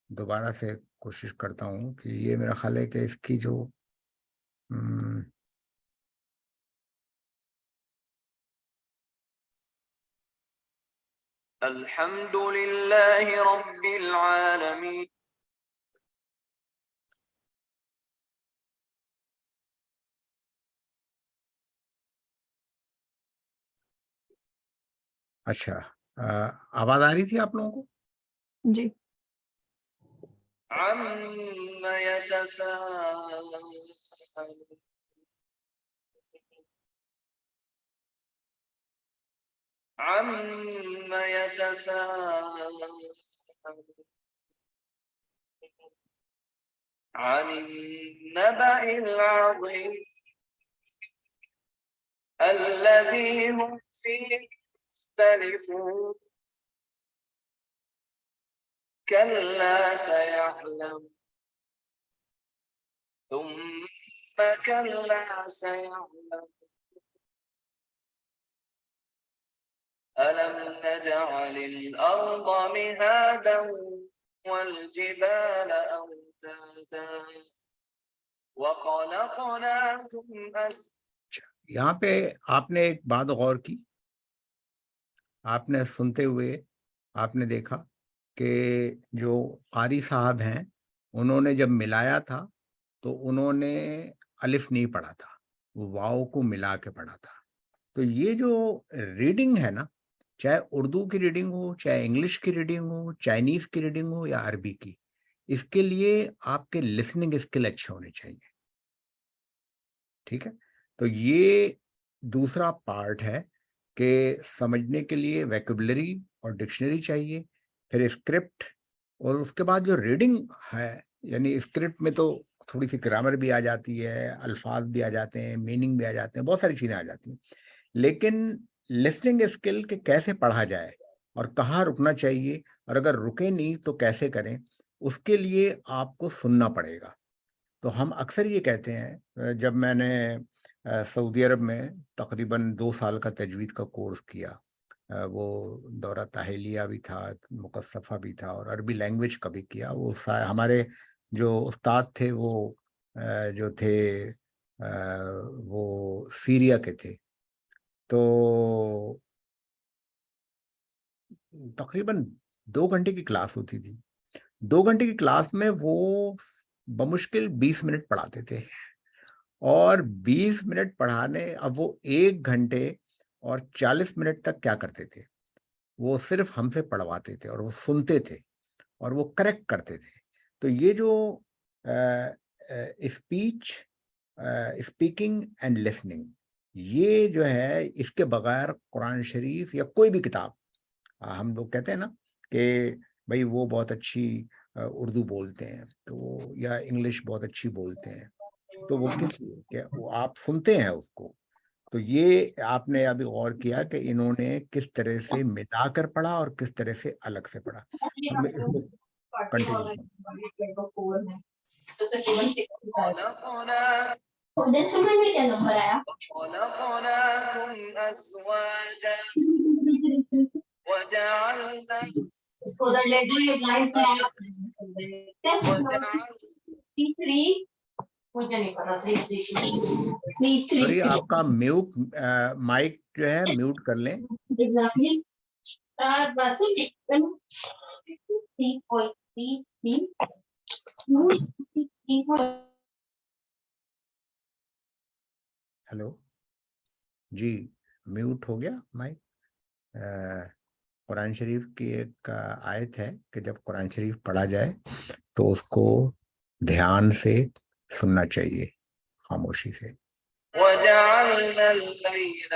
دوبارہ سے کوشش کرتا ہوں کہ یہ میرا خیال ہے کہ اس کی جو
الحمد لله رب العالمين.
اچھا آواز آ رہی تھی آپ لوگوں کو؟
جی.
عَمَّ يَتَسَاءَلُونَ. عَمَّ يَتَسَاءَلُونَ عَنِ النَّبَإِ الْعَظِيمِ الَّذِي هُمْ فِيهِ يَخْتَلِفُونَ. كَلَّا سَيَعْلَمُونَ ثُمَّ كَلَّا سَيَعْلَمُونَ ألم نجعل الأرض مهادا والجبال أوتادا وخلقناكم
یہاں پہ آپ نے ایک بات غور کی، آپ نے سنتے ہوئے آپ نے دیکھا کہ جو قاری صاحب ہیں انہوں نے جب ملایا تھا تو انہوں نے الف نہیں پڑھا تھا، واؤ کو ملا کے پڑھا تھا. تو یہ جو ریڈنگ ہے نا، چاہے اردو کی ریڈنگ ہو، چاہے انگلش کی ریڈنگ ہو، چائنیز کی ریڈنگ ہو یا عربی کی، اس کے لیے آپ کے لسننگ اسکل اچھے ہونے چاہیے. ٹھیک ہے، تو یہ دوسرا پارٹ ہے کہ سمجھنے کے لیے ویکیبلری اور ڈکشنری چاہیے، پھر اسکرپٹ، اور اس کے بعد جو ریڈنگ ہے، یعنی اسکرپٹ میں تو تھوڑی سی گرامر بھی آ جاتی ہے، الفاظ بھی آ جاتے ہیں، میننگ بھی آ جاتے ہیں، بہت ساری چیزیں آ جاتی ہیں، لیکن لسننگ اسکل کہ کیسے پڑھا جائے اور کہاں رکنا چاہیے، اور اگر رکے نہیں تو کیسے کریں، اس کے لیے آپ کو سننا پڑے گا. تو ہم اکثر یہ کہتے ہیں، جب میں نے سعودی عرب میں تقریباً 2 سال کا تجوید کا کورس کیا، وہ دورہ تاہیلیہ بھی تھا، مقصفہ بھی تھا، اور عربی لینگویج کا بھی کیا. وہ ہمارے جو استاد تھے وہ جو تھے وہ سیریا کے تھے. تو تقریباً 2 گھنٹے کی کلاس ہوتی تھی. 2 گھنٹے کی کلاس میں وہ بمشکل 20 منٹ پڑھاتے تھے، اور 20 منٹ پڑھانے، اب وہ 1 گھنٹے اور 40 منٹ تک کیا کرتے تھے، وہ صرف ہم سے پڑھواتے تھے اور وہ سنتے تھے اور وہ کریکٹ کرتے تھے. تو یہ جو اسپیچ، اسپیکنگ اینڈ لسننگ، یہ جو ہے اس کے بغیر قرآن شریف یا کوئی بھی کتاب، ہم لوگ کہتے ہیں نا کہ بھائی وہ بہت اچھی اردو بولتے ہیں تو یا انگلش بہت اچھی بولتے ہیں، تو وہ کس لیے؟ وہ آپ سنتے ہیں اس کو. تو یہ آپ نے ابھی غور کیا کہ انہوں نے کس طرح سے ملا کر پڑھا اور کس طرح سے الگ سے پڑھا. ہم اس کو کنٹینیو کریں.
خلقناكم أزواجا وجعلنا
سوری، آپ کا مائک جو ہے میوٹ کر لیں. ہیلو جی، میوٹ ہو گیا مائک. قرآن شریف کی ایک آیت ہے کہ جب قرآن شریف پڑھا جائے تو اس کو دھیان سے سننا چاہیے، خاموشی سے.
وجعلنا الليل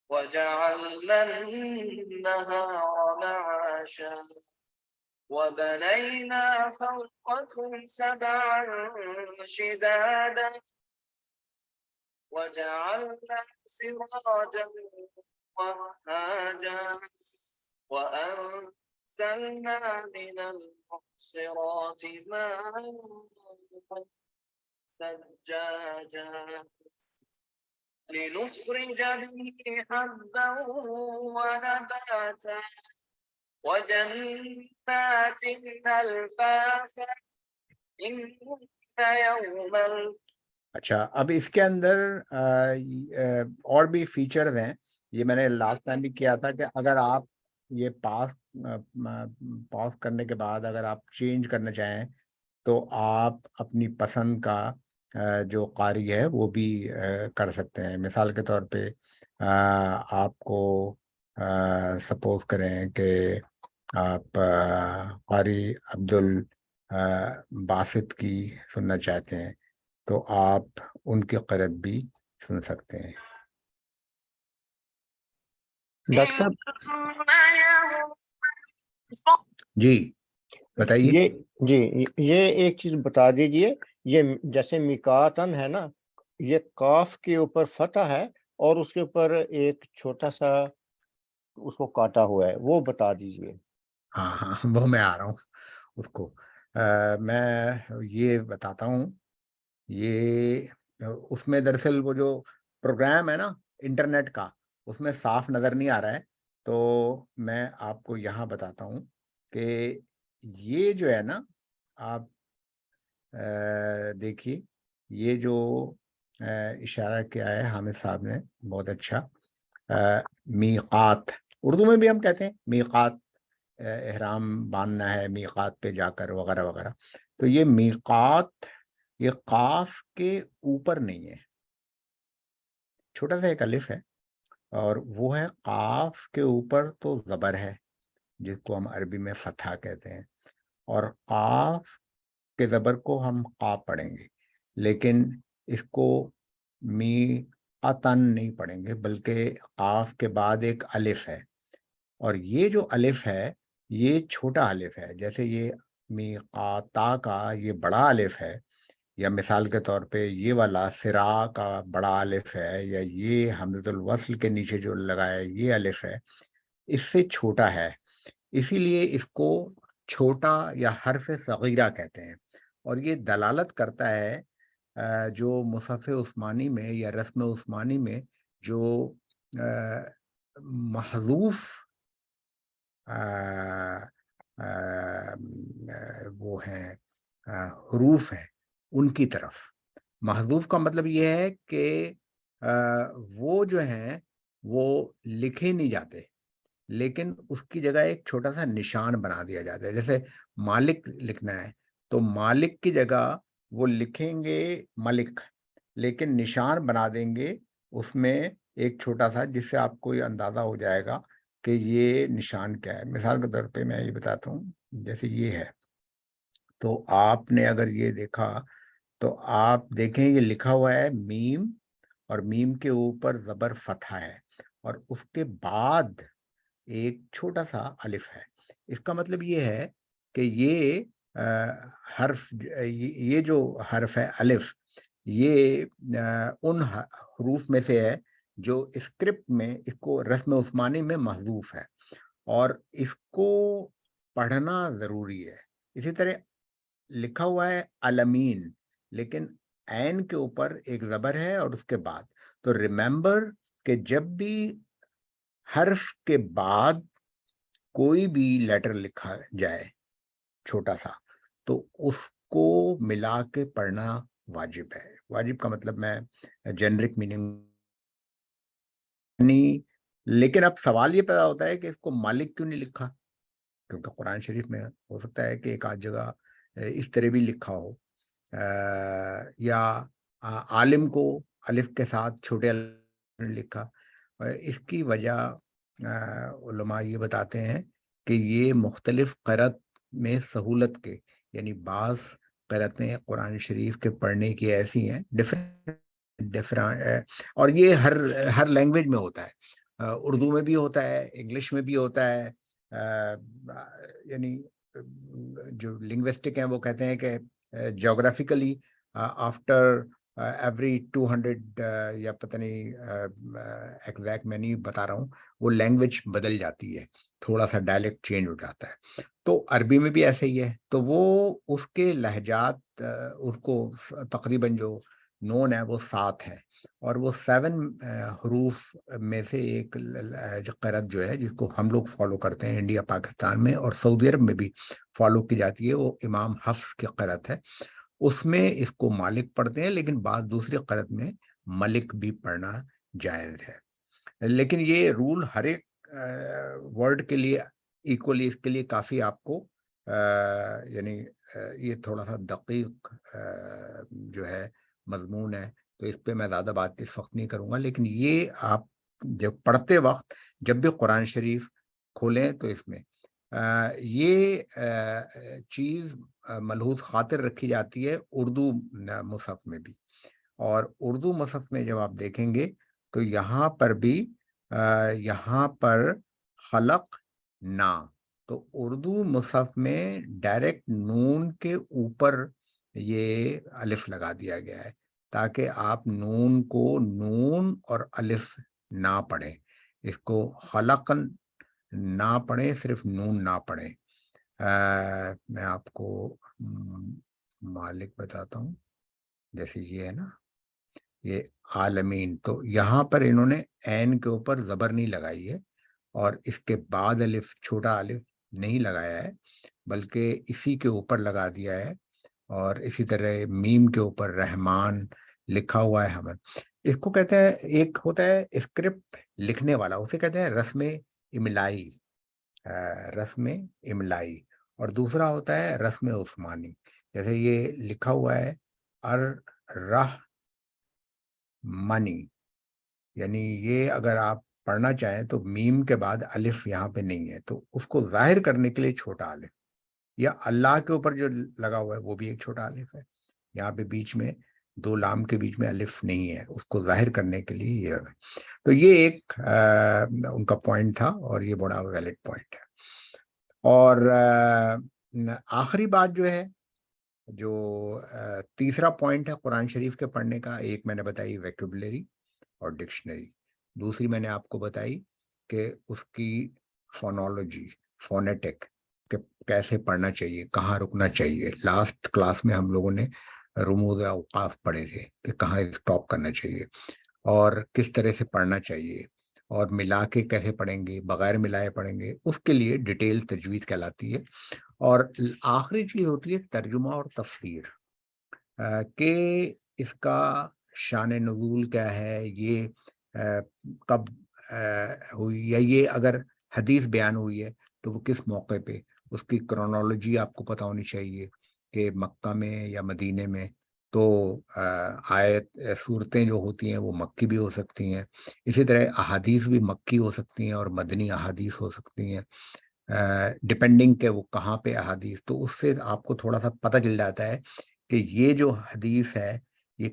وجعلنا النهار معاشا وبنينا فوقكم سبعا شدادا وجعلنا سراجا وهاجا وأنزلنا من المعصرات ماء ثجاجا لنخرج به حبا ونباتا وجنات ألفافا إن يوم.
اچھا، اب اس کے اندر اور بھی فیچرز ہیں. یہ میں نے لاسٹ ٹائم بھی کیا تھا کہ اگر آپ یہ پاس کرنے کے بعد اگر آپ چینج کرنا چاہیں تو آپ اپنی پسند کا جو قاری ہے وہ بھی کر سکتے ہیں. مثال کے طور پہ آپ کو سپوز کریں کہ آپ قاری عبد الباسط کی سننا چاہتے ہیں تو آپ ان کی قرأت بھی سن سکتے ہیں.
ڈاکٹر صاحب
جی بتائیے.
یہ ایک چیز بتا دیجئے، یہ جیسے میقاتن ہے نا، یہ کاف کے اوپر فتح ہے اور اس کے اوپر ایک چھوٹا سا اس کو کاٹا ہوا ہے، وہ بتا دیجئے.
ہاں وہ میں آ رہا ہوں اس کو. میں یہ بتاتا ہوں. یہ اس میں دراصل وہ جو پروگرام ہے نا انٹرنیٹ کا، اس میں صاف نظر نہیں آ رہا ہے، تو میں آپ کو یہاں بتاتا ہوں کہ یہ جو ہے نا، آپ دیکھیے یہ جو اشارہ کیا ہے حامد صاحب نے بہت اچھا، میقات اردو میں بھی ہم کہتے ہیں میقات، احرام باندھنا ہے میقات پہ جا کر وغیرہ وغیرہ. تو یہ میقات یہ قاف کے اوپر نہیں ہے، چھوٹا سا ایک الف ہے اور وہ ہے قاف کے اوپر تو زبر ہے جس کو ہم عربی میں فتحہ کہتے ہیں، اور قاف کے زبر کو ہم قاف پڑھیں گے، لیکن اس کو میقاتن نہیں پڑھیں گے، بلکہ قاف کے بعد ایک الف ہے، اور یہ جو الف ہے یہ چھوٹا الف ہے. جیسے یہ میقاتا کا یہ بڑا الف ہے، یا مثال کے طور پہ یہ والا سرا کا بڑا الف ہے، یا یہ حمزۃ الوصل کے نیچے جو لگا ہے یہ الف ہے، اس سے چھوٹا ہے، اسی لیے اس کو چھوٹا یا حرف صغیرہ کہتے ہیں. اور یہ دلالت کرتا ہے جو مصحف عثمانی میں یا رسم عثمانی میں جو محذوف وہ ہیں حروف ہیں ان کی طرف. محذوف کا مطلب یہ ہے کہ وہ جو ہیں وہ لکھے نہیں جاتے، لیکن اس کی جگہ ایک چھوٹا سا نشان بنا دیا جاتا ہے. جیسے مالک لکھنا ہے تو مالک کی جگہ وہ لکھیں گے ملک، لیکن نشان بنا دیں گے اس میں ایک چھوٹا سا، جس سے آپ کو یہ اندازہ ہو جائے گا کہ یہ نشان کیا ہے. مثال کے طور پہ میں یہ بتاتا ہوں، جیسے یہ ہے تو آپ نے اگر یہ دیکھا تو آپ دیکھیں یہ لکھا ہوا ہے میم، اور میم کے اوپر زبر فتحہ ہے اور اس کے بعد ایک چھوٹا سا الف ہے. اس کا مطلب یہ ہے کہ یہ حرف، یہ جو حرف ہے الف، یہ ان حروف میں سے ہے جو اسکرپٹ میں اس کو رسم عثمانی میں محذوف ہے اور اس کو پڑھنا ضروری ہے. اسی طرح لکھا ہوا ہے علمین، لیکن عین کے اوپر ایک زبر ہے اور اس کے بعد. تو ریممبر کہ جب بھی حرف کے بعد کوئی بھی لیٹر لکھا جائے چھوٹا سا تو اس کو ملا کے پڑھنا واجب ہے. واجب کا مطلب میں جنرک میننگ نہیں، لیکن اب سوال یہ پیدا ہوتا ہے کہ اس کو مالک کیوں نہیں لکھا، کیونکہ قرآن شریف میں ہو سکتا ہے کہ ایک آدھ جگہ اس طرح بھی لکھا ہو، یا عالم کو الف کے ساتھ چھوٹے الف نے لکھا. اس کی وجہ علماء یہ بتاتے ہیں کہ یہ مختلف قرأت میں سہولت کے، یعنی بعض قرأتیں قرآن شریف کے پڑھنے کی ایسی ہیں اور یہ ہر لینگویج میں ہوتا ہے، اردو میں بھی ہوتا ہے، انگلش میں بھی ہوتا ہے. یعنی جو لنگوسٹک ہیں وہ کہتے ہیں کہ جیوگرافیکلی آفٹر ایوری 200 یا پتہ نہیں ایگزیکٹ میں نہیں بتا رہا ہوں، وہ لینگویج بدل جاتی ہے، تھوڑا سا ڈائلیکٹ چینج ہو جاتا ہے. تو عربی میں بھی ایسے ہی ہے. تو وہ اس کے لہجات اس کو تقریباً جو نون ہے وہ 7 ہے، اور وہ 7 حروف میں سے ایک قرأت جو ہے جس کو ہم لوگ فالو کرتے ہیں انڈیا پاکستان میں اور سعودی عرب میں بھی فالو کی جاتی ہے، وہ امام حفص کی قرأت ہے. اس میں اس کو مالک پڑھتے ہیں، لیکن بعض دوسری قرأت میں ملک بھی پڑھنا جائز ہے. لیکن یہ رول ہر ایک ورڈ کے لیے ایکولی، اس کے لیے کافی آپ کو یعنی یہ تھوڑا سا دقیق جو ہے مضمون ہے، تو اس پہ میں زیادہ بات اس وقت نہیں کروں گا. لیکن یہ آپ جب پڑھتے وقت جب بھی قرآن شریف کھولیں تو اس میں یہ چیز ملحوظ خاطر رکھی جاتی ہے اردو مصحف میں بھی. اور اردو مصحف میں جب آپ دیکھیں گے تو یہاں پر بھی یہاں پر خلق نا، تو اردو مصحف میں ڈائریکٹ نون کے اوپر یہ الف لگا دیا گیا ہے تاکہ آپ نون کو نون اور الف نہ پڑھیں، اس کو خلقن نہ پڑھیں، صرف نون نہ پڑھیں. میں آپ کو مالک بتاتا ہوں، جیسے یہ ہے نا یہ عالمین. تو یہاں پر انہوں نے عین کے اوپر زبر نہیں لگائی ہے اور اس کے بعد الف چھوٹا الف نہیں لگایا ہے بلکہ اسی کے اوپر لگا دیا ہے. اور اسی طرح میم کے اوپر رحمان لکھا ہوا ہے. ہمیں اس کو کہتے ہیں, ایک ہوتا ہے اسکرپٹ لکھنے والا, اسے کہتے ہیں رسم املائی, رسم املائی, اور دوسرا ہوتا ہے رسم عثمانی. جیسے یہ لکھا ہوا ہے منی, یعنی یہ اگر آپ پڑھنا چاہیں تو میم کے بعد الف یہاں پہ نہیں ہے, تو اس کو ظاہر کرنے کے لیے چھوٹا الف, یا اللہ کے اوپر جو لگا ہوا ہے وہ بھی ایک چھوٹا الف ہے. یہاں پہ بیچ میں دو لام کے بیچ میں الف نہیں ہے, اس کو ظاہر کرنے کے لیے یہ ہے. تو یہ ایک ان کا پوائنٹ تھا اور یہ بڑا ویلڈ پوائنٹ ہے. اور آخری بات جو ہے, جو تیسرا پوائنٹ ہے قرآن شریف کے پڑھنے کا, ایک میں نے بتائی ویکیبلری اور ڈکشنری, دوسری میں نے آپ کو بتائی کہ اس کی فونالوجی, فونیٹک, کہ کیسے پڑھنا چاہیے, کہاں رکنا چاہیے. لاسٹ کلاس میں ہم لوگوں نے رموز اوقاف پڑھے تھے کہ کہاں اسٹاپ کرنا چاہیے اور کس طرح سے پڑھنا چاہیے, اور ملا کے کیسے پڑھیں گے, بغیر ملائے پڑھیں گے, اس کے لیے ڈیٹیل تجوید کہلاتی ہے. اور آخری چیز ہوتی ہے ترجمہ اور تفسیر, کہ اس کا شان نزول کیا ہے, یہ کب ہوئی, یا یہ اگر حدیث بیان ہوئی ہے تو وہ کس موقع پہ, اس کی کرونالوجی آپ کو پتہ ہونی چاہیے کہ مکہ میں یا مدینے میں. تو آیت صورتیں جو ہوتی ہیں وہ مکی بھی ہو سکتی ہیں, اسی طرح احادیث بھی مکی ہو سکتی ہیں اور مدنی احادیث ہو سکتی ہیں, ڈپینڈنگ کہ وہ کہاں پہ احادیث. تو اس سے آپ کو تھوڑا سا پتہ چل جاتا ہے کہ یہ جو حدیث ہے یہ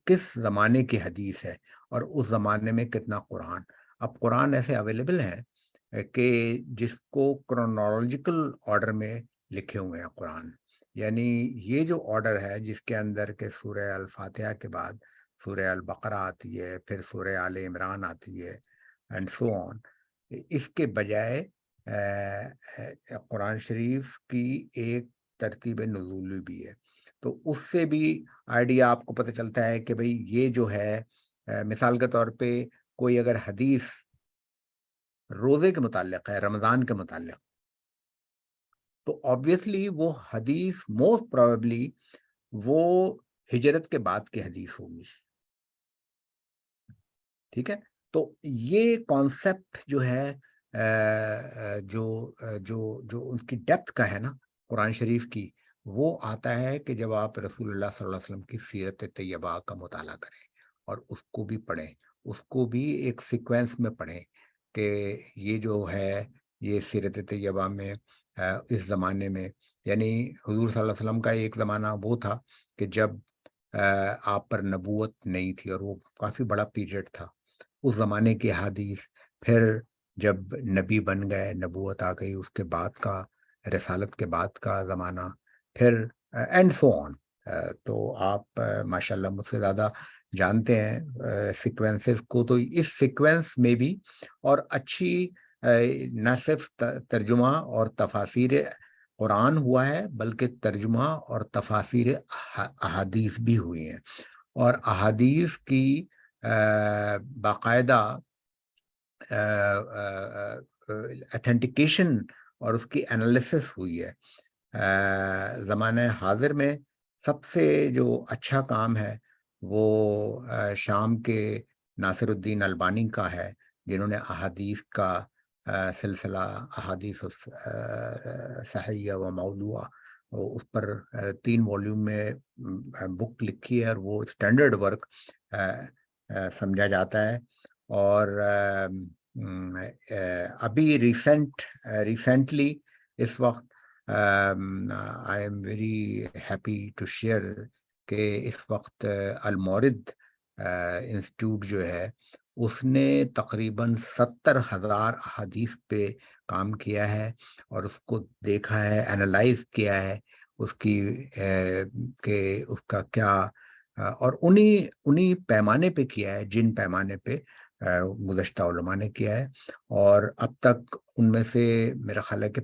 کس زمانے کی حدیث ہے اور اس زمانے میں کتنا قرآن. اب قرآن ایسے اویلیبل ہیں کہ جس کو کرونالوجیکل آرڈر میں لکھے ہوئے ہیں قرآن, یعنی یہ جو آرڈر ہے جس کے اندر کہ سورہ الفاتحہ کے بعد سورہ البقرہ آتی ہے, پھر سورہ آل عمران آتی ہے, اینڈ سو آن, اس کے بجائے قرآن شریف کی ایک ترتیب نزولی بھی ہے. تو اس سے بھی آئیڈیا آپ کو پتہ چلتا ہے کہ بھئی یہ جو ہے, مثال کے طور پہ کوئی اگر حدیث روزے کے متعلق ہے, رمضان کے متعلق, تو آبویسلی وہ حدیث موسٹ پروبیبلی وہ ہجرت کے بعد کی حدیث ہوگی. ٹھیک ہے, تو یہ کانسیپٹ جو ہے جو ان کی ڈیپتھ کا ہے نا قرآن شریف کی, وہ آتا ہے کہ جب آپ رسول اللہ صلی اللہ علیہ وسلم کی سیرت طیبہ کا مطالعہ کریں اور اس کو بھی پڑھیں, اس کو بھی ایک سیکوینس میں پڑھیں کہ یہ جو ہے یہ سیرت طیبہ میں اس زمانے میں, یعنی حضور صلی اللہ علیہ وسلم کا ایک زمانہ وہ تھا کہ جب آپ پر نبوت نہیں تھی, اور وہ کافی بڑا پیریڈ تھا. اس زمانے کی حدیث, پھر جب نبی بن گئے, نبوت آ گئی, اس کے بعد کا رسالت کے بعد کا زمانہ, پھر اینڈ سو آن. تو آپ ماشاءاللہ مجھ سے زیادہ جانتے ہیں سیکوینسز کو, تو اس سیکوینس میں بھی اور اچھی نہ صرف ترجمہ اور تفاسیر قرآن ہوا ہے بلکہ ترجمہ اور تفاسیر احادیث بھی ہوئی ہیں, اور احادیث کی باقاعدہ ایتھینٹیکیشن اور اس کی انالیسس ہوئی ہے. زمانہ حاضر میں سب سے جو اچھا کام ہے وہ شام کے ناصر الدین البانی کا ہے, جنہوں نے احادیث کا سلسلہ احادیث صحیحہ و موضوعہ, اس پر 3 والیوم میں بک لکھی ہے, اور وہ اسٹینڈرڈ ورک سمجھا جاتا ہے. اور ابھی ریسنٹلی اس وقت I am very happy to share کہ اس وقت المورد انسٹیٹیوٹ جو ہے اس نے تقریباً 70,000 احادیث پہ کام کیا ہے, اور اس کو دیکھا ہے, انالائز کیا ہے اس کی کہ اس کا کیا, اور انہی پیمانے پہ کیا ہے جن پیمانے پہ گزشتہ علماء نے کیا ہے. اور اب تک ان میں سے میرا خیال ہے کہ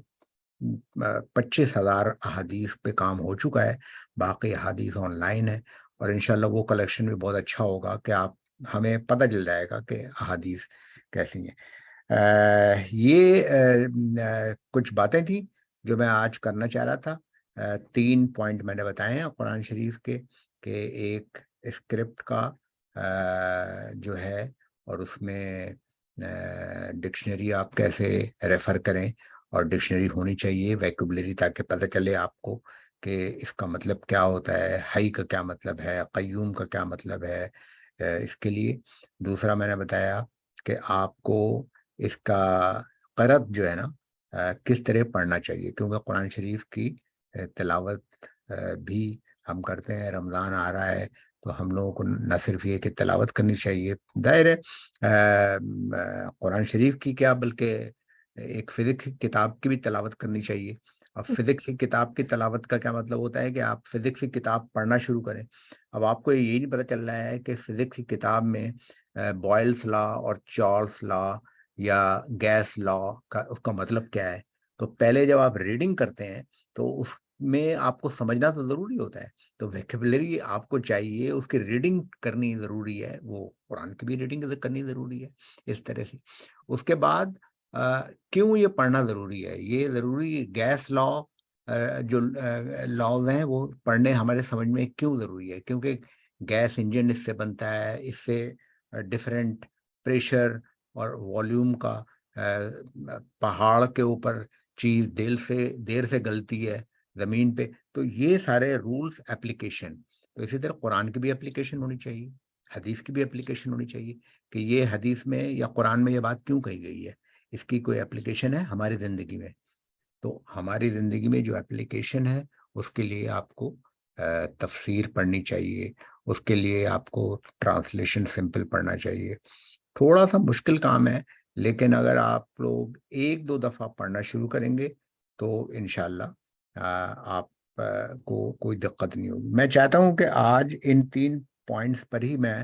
25,000 احادیث پہ کام ہو چکا ہے, باقی احادیث آن لائن ہے, اور انشاءاللہ وہ کلیکشن بھی بہت اچھا ہوگا کہ آپ ہمیں پتہ چل جائے گا کہ احادیث کیسی ہیں. یہ کچھ باتیں تھیں جو میں آج کرنا چاہ رہا تھا. 3 پوائنٹ میں نے بتائے ہیں قرآن شریف کے، کہ ایک اسکرپٹ کا جو ہے، اور اس میں ڈکشنری آپ کیسے ریفر کریں، اور ڈکشنری ہونی چاہیے ویکیبلری، تاکہ پتہ چلے آپ کو کہ اس کا مطلب کیا ہوتا ہے، حی کا کیا مطلب ہے، قیوم کا کیا مطلب ہے اس کے لیے. دوسرا میں نے بتایا کہ آپ کو اس کا قرأت جو ہے نا کس طرح پڑھنا چاہیے، کیونکہ قرآن شریف کی تلاوت بھی ہم کرتے ہیں. رمضان آ رہا ہے تو ہم لوگوں کو نہ صرف یہ کہ تلاوت کرنی چاہیے، ظاہر ہے قرآن شریف کی کیا، بلکہ ایک فزکس کی کتاب کی بھی تلاوت کرنی چاہیے. اب فزکس کی کتاب کی تلاوت کا کیا مطلب ہوتا ہے کہ آپ فزکس کی کتاب پڑھنا شروع کریں. اب آپ کو یہ نہیں پتہ چل رہا ہے کہ فزکس کی کتاب میں بوائلس لا اور چارلس لا یا گیس لا کا اس کا مطلب کیا ہے. تو پہلے جب آپ ریڈنگ کرتے ہیں تو اس میں آپ کو سمجھنا تو ضروری ہوتا ہے. تو ویکیبلری آپ کو چاہیے، اس کی ریڈنگ کرنی ضروری ہے، وہ قرآن کی بھی ریڈنگ کرنی ضروری ہے اس طرح سے. اس کے بعد کیوں یہ پڑھنا ضروری ہے؟ یہ ضروری گیس لا جو لاز ہیں وہ پڑھنے ہمارے سمجھ میں کیوں ضروری ہے؟ کیونکہ گیس انجن اس سے بنتا ہے، اس سے ڈفرینٹ پریشر اور والیوم کا پہاڑ کے اوپر چیز دیر سے گلتی ہے زمین پہ. تو یہ سارے رولز اپلیکیشن. تو اسی طرح قرآن کی بھی اپلیکیشن ہونی چاہیے، حدیث کی بھی اپلیکیشن ہونی چاہیے، کہ یہ حدیث میں یا قرآن میں یہ بات کیوں کہی گئی ہے، اس کی کوئی اپلیکیشن ہے ہماری زندگی میں. تو ہماری زندگی میں جو اپلیکیشن ہے اس کے لیے آپ کو تفسیر پڑھنی چاہیے، اس کے لیے آپ کو ٹرانسلیشن سمپل پڑھنا چاہیے. تھوڑا سا مشکل کام ہے، لیکن اگر آپ لوگ 1-2 دفعہ پڑھنا شروع کریں گے تو انشاءاللہ آپ کو کوئی دقت نہیں ہوگی. میں چاہتا ہوں کہ آج ان 3 پوائنٹس پر ہی میں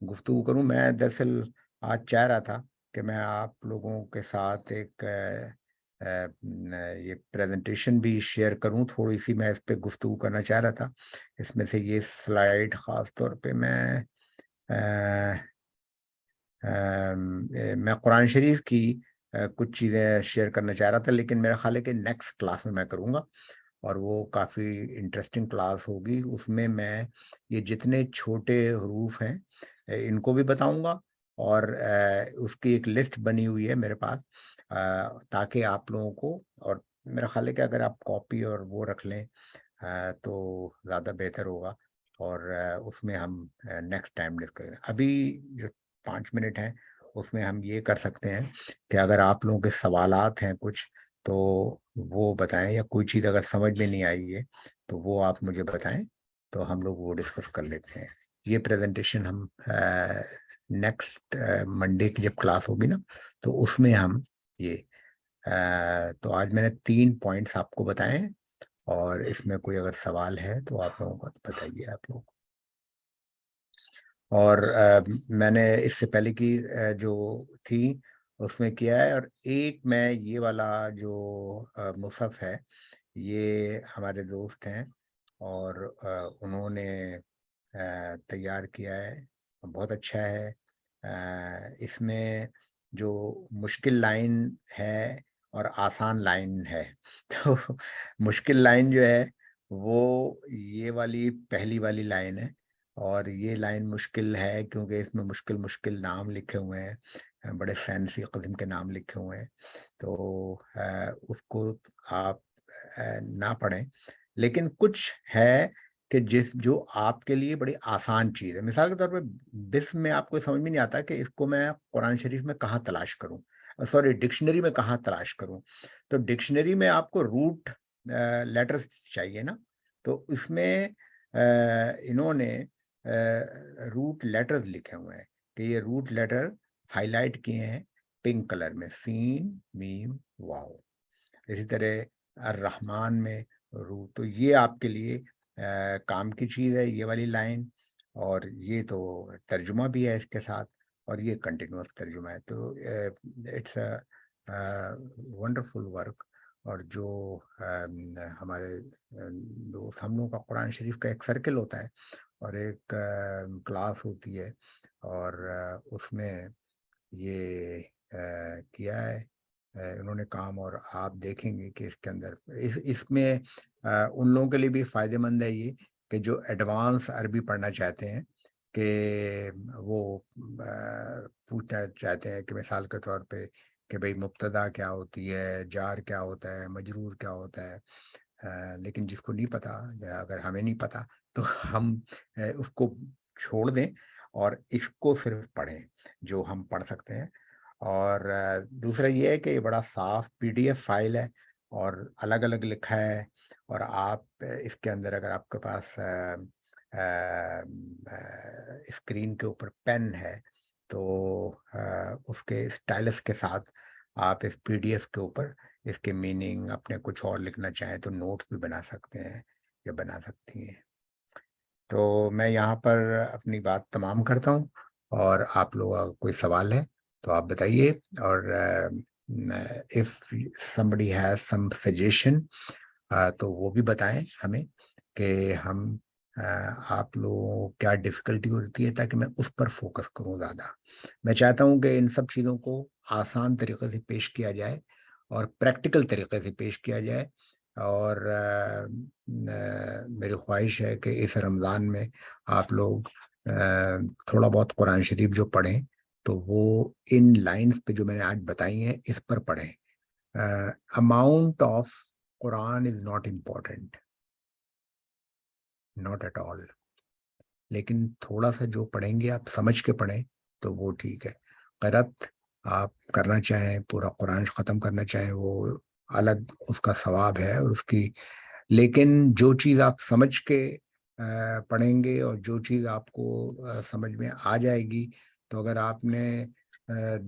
گفتگو کروں. میں دراصل آج چاہ رہا تھا کہ میں آپ لوگوں کے ساتھ ایک یہ پریزنٹیشن بھی شیئر کروں، تھوڑی سی میں اس پہ گفتگو کرنا چاہ رہا تھا. اس میں سے یہ سلائیڈ خاص طور پہ میں قرآن شریف کی کچھ چیزیں شیئر کرنا چاہ رہا تھا، لیکن میرا خیال ہے کہ نیکسٹ کلاس میں کروں گا، اور وہ کافی انٹرسٹنگ کلاس ہوگی. اس میں یہ جتنے چھوٹے حروف ہیں ان کو بھی بتاؤں گا، اور اس کی ایک لسٹ بنی ہوئی ہے میرے پاس، تاکہ آپ لوگوں کو، اور میرا خیال ہے کہ اگر آپ کاپی اور وہ رکھ لیں تو زیادہ بہتر ہوگا، اور اس میں ہم نیکسٹ ٹائم ڈسکس کریں. ابھی جو 5 منٹ ہیں اس میں ہم یہ کر سکتے ہیں کہ اگر آپ لوگوں کے سوالات ہیں کچھ تو وہ بتائیں، یا کوئی چیز اگر سمجھ میں نہیں آئی ہے تو وہ آپ مجھے بتائیں، تو ہم لوگ وہ ڈسکس کر لیتے ہیں. یہ پریزنٹیشن ہم نیکسٹ منڈے کی جب کلاس ہوگی نا تو اس میں ہم یہ تو آج میں نے 3 پوائنٹس آپ کو بتائے، اور اس میں کوئی اگر سوال ہے تو آپ لوگوں کو بتائیے آپ لوگ. اور میں نے اس سے پہلے کی جو تھی اس میں کیا ہے، اور ایک میں یہ والا جو مصحف ہے یہ ہمارے دوست ہیں اور انہوں نے تیار کیا ہے، بہت اچھا ہے. اس میں جو مشکل لائن ہے اور آسان لائن ہے، تو مشکل لائن جو ہے وہ یہ والی پہلی والی لائن ہے، اور یہ لائن مشکل ہے کیونکہ اس میں مشکل نام لکھے ہوئے ہیں، بڑے فینسی قسم کے نام لکھے ہوئے ہیں. تو اس کو آپ نہ پڑھیں، لیکن کچھ ہے کہ جو آپ کے لیے بڑی آسان چیز ہے. مثال کے طور پہ بسم میں آپ کو سمجھ میں نہیں آتا کہ اس کو میں قرآن شریف میں کہاں تلاش کروں، سوری ڈکشنری میں کہاں تلاش کروں. تو ڈکشنری میں آپ کو روٹ لیٹرز چاہیے نا، تو اس میں انہوں نے روٹ لیٹرز لکھے ہوئے ہیں کہ یہ روٹ لیٹر ہائی لائٹ کیے ہیں پنک کلر میں، سین میم واو. اسی طرح الرحمن میں روٹ. تو یہ آپ کے لیے کام کی چیز ہے یہ والی لائن، اور یہ تو ترجمہ بھی ہے اس کے ساتھ، اور یہ کنٹینیوس ترجمہ ہے. تو اٹس اے ونڈرفل ورک. اور جو ہمارے دوست، ہم لوگوں کا قرآن شریف کا ایک سرکل ہوتا ہے، اور ایک کلاس ہوتی ہے اور اس میں یہ کیا ہے انہوں نے کام، اور آپ دیکھیں گے کہ اس کے اندر اس میں ان لوگوں کے لیے بھی فائدہ مند ہے یہ کہ جو ایڈوانس عربی پڑھنا چاہتے ہیں، کہ وہ پوچھنا چاہتے ہیں کہ مثال کے طور پہ کہ بھئی مبتدا کیا ہوتی ہے، جار کیا ہوتا ہے، مجرور کیا ہوتا ہے، لیکن جس کو نہیں پتا یا اگر ہمیں نہیں پتا تو ہم اس کو چھوڑ دیں اور اس کو صرف پڑھیں جو ہم پڑھ سکتے ہیں۔ اور دوسرا یہ ہے کہ یہ بڑا صاف PDF فائل ہے اور الگ الگ لکھا ہے، اور آپ اس کے اندر اگر آپ کے پاس اسکرین کے اوپر پین ہے تو اس کے اسٹائلس کے ساتھ آپ اس PDF کے اوپر اس کے میننگ اپنے کچھ اور لکھنا چاہیں تو نوٹس بھی بنا سکتے ہیں یا بنا سکتی ہیں۔ تو میں یہاں پر اپنی بات تمام کرتا ہوں، اور آپ لوگوں کا کوئی سوال ہے تو آپ بتائیے، اور if somebody has some suggestion تو وہ بھی بتائیں ہمیں کہ ہم آپ لوگوں کو کیا ڈفیکلٹی ہوتی ہے تاکہ میں اس پر فوکس کروں زیادہ۔ میں چاہتا ہوں کہ ان سب چیزوں کو آسان طریقے سے پیش کیا جائے اور پریکٹیکل طریقے سے پیش کیا جائے، اور میری خواہش ہے کہ اس رمضان میں آپ لوگ تھوڑا بہت قرآن شریف جو پڑھیں تو وہ ان لائنز پہ جو میں نے آج بتائی ہیں اس پر پڑھیں۔ Amount of Quran is not important, not at all, لیکن تھوڑا سا جو پڑھیں گے آپ سمجھ کے پڑھیں تو وہ ٹھیک ہے۔ قرأت آپ کرنا چاہیں، پورا قرآن ختم کرنا چاہیں، وہ الگ اس کا ثواب ہے اور اس کی، لیکن جو چیز آپ سمجھ کے پڑھیں گے اور جو چیز آپ کو سمجھ میں آ جائے گی، تو اگر آپ نے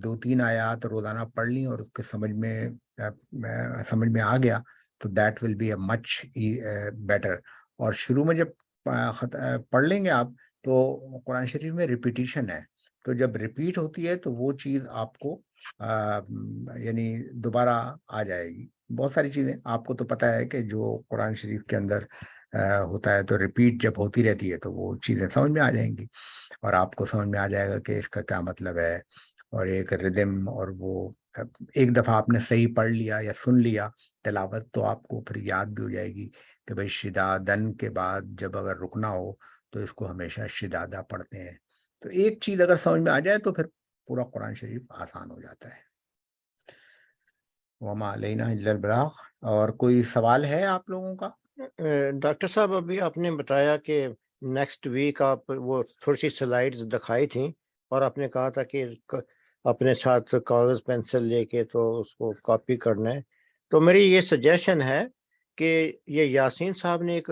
2-3 آیات روزانہ پڑھ لی اور اس کے سمجھ میں آ گیا تو that will be a much better. اور شروع میں جب پڑھ لیں گے آپ تو قرآن شریف میں ریپیٹیشن ہے، تو جب ریپیٹ ہوتی ہے تو وہ چیز آپ کو یعنی دوبارہ آ جائے گی۔ بہت ساری چیزیں آپ کو تو پتہ ہے کہ جو قرآن شریف کے اندر ہوتا ہے تو ریپیٹ جب ہوتی رہتی ہے تو وہ چیزیں سمجھ میں آ جائیں گی، اور آپ کو سمجھ میں آ جائے گا کہ اس کا کیا مطلب ہے، اور ایک ردم، اور وہ ایک دفعہ آپ نے صحیح پڑھ لیا یا سن لیا تلاوت تو آپ کو پھر یاد بھی ہو جائے گی کہ بھائی شدادن کے بعد جب اگر رکنا ہو تو اس کو ہمیشہ شدادہ پڑھتے ہیں۔ تو ایک چیز اگر سمجھ میں آ جائے تو پھر پورا قرآن شریف آسان ہو جاتا ہے۔ وما علینا الا البلاغ۔ اور کوئی سوال ہے آپ لوگوں کا؟
ڈاکٹر صاحب ابھی آپ نے بتایا کہ نیکسٹ ویک آپ وہ تھوڑی سی سلائیڈز دکھائی تھیں اور آپ نے کہا تھا کہ اپنے ساتھ کاغذ پینسل لے کے تو اس کو کاپی کرنا ہے، تو میری یہ سجیشن ہے کہ یہ یاسین صاحب نے ایک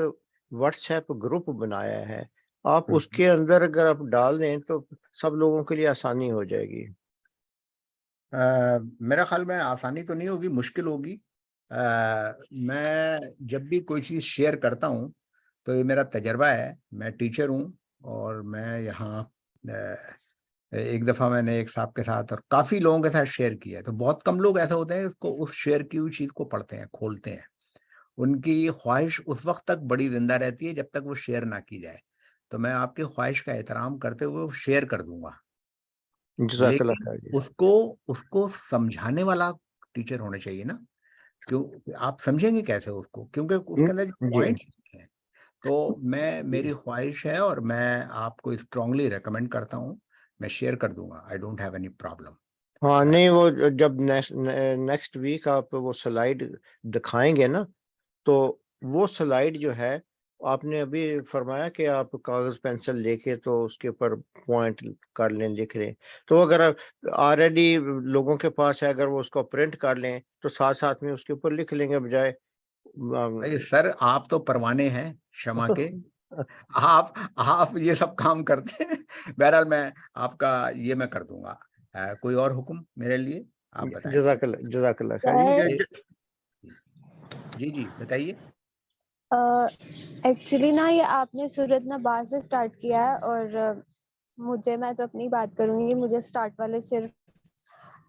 واٹس ایپ گروپ بنایا ہے، آپ اس کے اندر اگر آپ ڈال دیں تو سب لوگوں کے لیے آسانی ہو جائے گی۔
میرا خیال میں آسانی تو نہیں ہوگی، مشکل ہوگی۔ میں جب بھی کوئی چیز شیئر کرتا ہوں تو یہ میرا تجربہ ہے، میں ٹیچر ہوں اور میں یہاں ایک دفعہ میں نے ایک صاحب کے ساتھ اور کافی لوگوں کے ساتھ شیئر کیا ہے، تو بہت کم لوگ ایسے ہوتے ہیں اس شیئر کی ہوئی چیز کو پڑھتے ہیں، کھولتے ہیں۔ ان کی خواہش اس وقت تک بڑی زندہ رہتی ہے جب تک وہ شیئر نہ کی جائے، تو میں آپ کی خواہش کا احترام کرتے ہوئے وہ شیئر کر دوں گا،
جزاک اللہ
لیکن
خیر۔
اس کو سمجھانے والا ٹیچر ہونا چاہیے نا، کیوں آپ سمجھیں گے کیسے اس کو، کیونکہ اس کے اندر
جی
پوائنٹس ہیں۔ تو میری خواہش ہے اور میں آپ کو اسٹرانگلی ریکمینڈ کرتا ہوں، میں شیئر کر دوں گا، I don't have any problem.
ہاں نہیں، وہ جب نیکسٹ ویک آپ وہ سلائیڈ دکھائیں گے نا تو وہ سلائیڈ جو ہے آپ نے ابھی فرمایا کہ آپ کاغذ پینسل لے کے تو اس کے اوپر پوائنٹ کر لیں، لکھ لیں، تو اگر آلریڈی لوگوں کے پاس ہے اگر وہ اس کو پرنٹ کر لیں تو ساتھ ساتھ میں اس کے اوپر لکھ لیں گے بجائے
سر آپ تو پروانے ہیں شمع کے، آپ یہ سب کام کرتے ہیں۔ بہرحال میں آپ کا یہ میں کر دوں گا۔ کوئی اور حکم میرے لیے آپ بتائیں۔
جزاک اللہ خیر۔
جی بتائیے۔
ایکچولی نا یہ آپ نے سورۃ نبا سے سٹارٹ کیا ہے، اور میں تو اپنی بات کروں گی، مجھے سٹارٹ والے صرف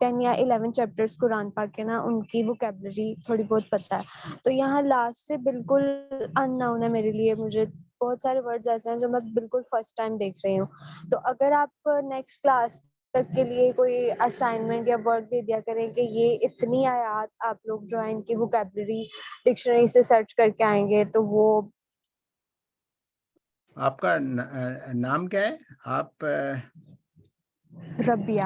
10 یا 11 چیپٹرز قرآن پاک کے نا ان کی ووکیبلری تھوڑی بہت پتہ ہے، تو یہاں لاسٹ سے بالکل ان نون ہے میرے لیے، مجھے بہت سارے ورڈز ایسے ہیں جو میں بالکل فرسٹ ٹائم دیکھ رہی ہوں. تو اگر آپ نیکسٹ کلاس تک کے لیے کوئی اسائنمنٹ یا ورک دے دیا کریں کہ یہ اتنی آیات آپ لوگ جو ہے ان کی ووکیبلری ڈکشنری سے سرچ کر کے آئیں گے تو وہ.
آپ کا نام کیا ہے؟ آپ
ربیہ.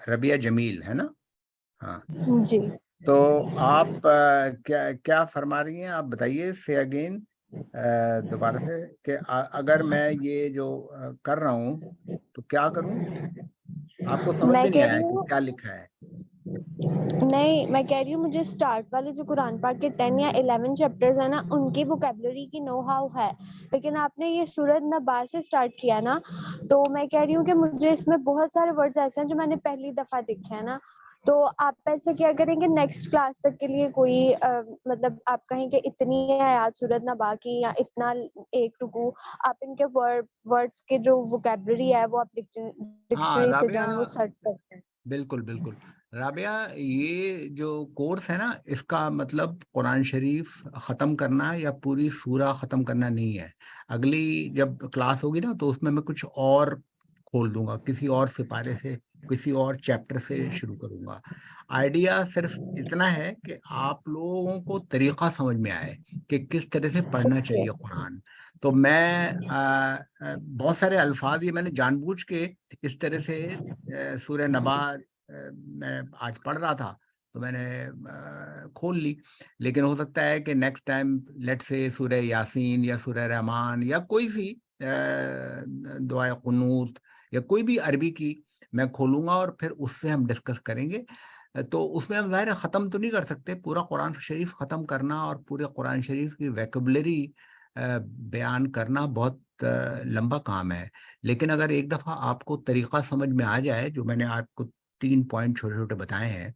ربیہ جمیل ہے نا؟ ہاں
جی.
تو آپ کیا فرما رہی ہیں؟ آپ بتائیے سے اگین دوبارہ سے کہ اگر میں یہ جو کر رہا ہوں تو کیا کروں؟ آپ کو سمجھ
میں
میں نہیں
کہہ
آیا
رہی
کہ
ہوں
کیا لکھا ہے؟
نہیں، میں کہہ رہی ہوں مجھے اسٹارٹ والے جو قرآن پاک کے 10 یا 11 چیپٹرز ہیں نا ان کی ووکیبلری کی نو ہاؤ ہے، لیکن آپ نے یہ سورۃ نبا سے اسٹارٹ کیا نا، تو میں کہہ رہی ہوں کہ مجھے اس میں بہت سارے ورڈز ایسے ہیں جو میں نے پہلی دفعہ دیکھے ہیں نا. تو آپ ایسے کیا کریں گے نیکسٹ کلاس تک کے لیے کوئی مطلب آپ کہیں کہ اتنی آیات سورۃ نبا کی یا اتنا ایک رکوع، آپ ان کے ورڈز کے جو ووکیبلری ہے وہ آپ
ہاں
ڈکشنری سے جو ہے نا وہ
رابعہ،
سرچ کرتے ہیں.
بالکل رابعہ، یہ جو کورس ہے نا اس کا مطلب قرآن شریف ختم کرنا یا پوری سورہ ختم کرنا نہیں ہے. اگلی جب کلاس ہوگی نا تو اس میں کچھ اور کھول دوں گا، کسی اور سپارے سے، کسی اور چیپٹر سے شروع کروں گا. آئیڈیا صرف اتنا ہے کہ آپ لوگوں کو طریقہ سمجھ میں آئے کہ کس طرح سے پڑھنا چاہیے قرآن. تو میں بہت سارے الفاظ یہ میں نے جان بوجھ کے اس طرح سے سورہ نبا میں آج پڑھ رہا تھا تو میں نے کھول لی، لیکن ہو سکتا ہے کہ نیکسٹ ٹائم لیٹ سے سورہ یاسین یا سورہ رحمان یا کوئی سی دعائے قنوت یا کوئی بھی عربی کی میں کھولوں گا اور پھر اس سے ہم ڈسکس کریں گے. تو اس میں ہم ظاہر ہے ختم تو نہیں کر سکتے پورا قرآن شریف ختم کرنا، اور پورے قرآن شریف کی ویکیبلری بیان کرنا بہت لمبا کام ہے. لیکن اگر ایک دفعہ آپ کو طریقہ سمجھ میں آ جائے، جو میں نے آپ کو 3 پوائنٹ چھوٹے چھوٹے بتائے ہیں،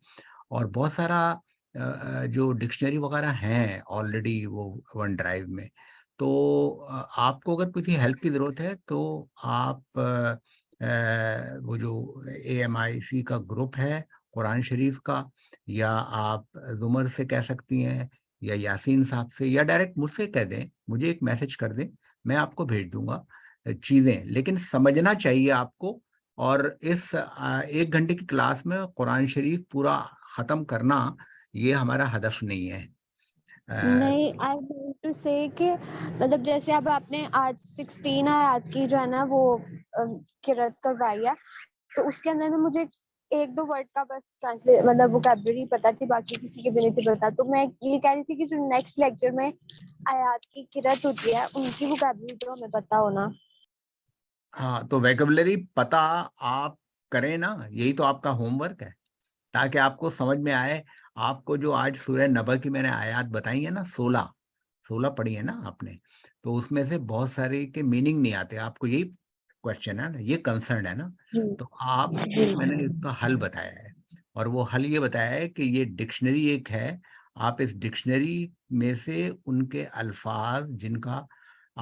اور بہت سارا جو ڈکشنری وغیرہ ہیں آلریڈی وہ ون ڈرائیو میں، تو آپ کو اگر کسی ہیلپ کی ضرورت ہے تو آپ وہ جو AMIC کا گروپ ہے قرآن شریف کا، یا آپ زمر سے کہہ سکتی ہیں، یا یاسین صاحب سے، یا ڈائریکٹ مجھ سے کہہ دیں، مجھے ایک میسج کر دیں، میں آپ کو بھیج دوں گا چیزیں. لیکن سمجھنا چاہیے آپ کو، اور اس 1 گھنٹے کی کلاس میں قرآن شریف پورا ختم کرنا یہ ہمارا ہدف نہیں ہے.
نہیں، آئی وانٹ ٹو سے کہ مطلب جیسے اب آپ نے آج 16 آیات کی جو ہے نا وہ قرأت کروائی ہے، تو اس کے اندر میں مجھے 1-2 ورڈ کا بس ٹرانسلیٹ مطلب ووکیبلری پتہ تھی، باقی کسی کی بھی نہیں تھی پتہ. تو میں یہ کہہ رہی تھی کہ جو نیکسٹ لیکچر میں آیات کی قرأت ہوتی ہے ان کی ووکیبلری تو ہمیں پتہ ہونا.
ہاں، تو ویکیبلری پتہ آپ کریں نا، یہی تو آپ کا ہوم ورک ہے، تاکہ آپ کو سمجھ میں آئے. آپ کو جو آج سورہ نبا کی میں نے آیات بتائی ہیں نا، 16 پڑھی ہے نا آپ نے، تو اس میں سے بہت سارے کے میننگ نہیں آتے. آپ کو یہی کوشچن ہے نا، یہ کنسرن ہے نا، تو آپ کو میں نے اس کا حل بتایا ہے، اور وہ حل یہ بتایا ہے کہ یہ ڈکشنری ایک ہے، آپ اس ڈکشنری میں سے ان کے الفاظ جن کا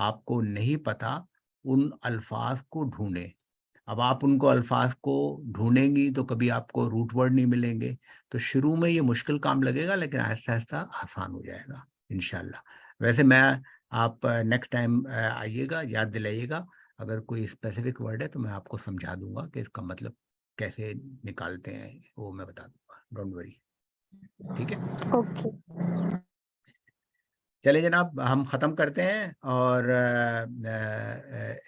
آپ کو نہیں پتا ان الفاظ کو ڈھونڈیں. اب آپ ان کو الفاظ کو ڈھونڈیں گی تو کبھی آپ کو روٹ ورڈ نہیں ملیں گے، تو شروع میں یہ مشکل کام لگے گا، لیکن آہستہ آہستہ آسان ہو جائے گا انشاءاللہ. ویسے میں آپ نیکسٹ ٹائم آئیے گا، یاد دلائیے گا، اگر کوئی اسپیسیفک ورڈ ہے تو میں آپ کو سمجھا دوں گا کہ اس کا مطلب کیسے نکالتے ہیں، وہ میں بتا دوں گا. ڈونٹ وری، ٹھیک ہے؟
اوکے.
چلے جناب، ہم ختم کرتے ہیں، اور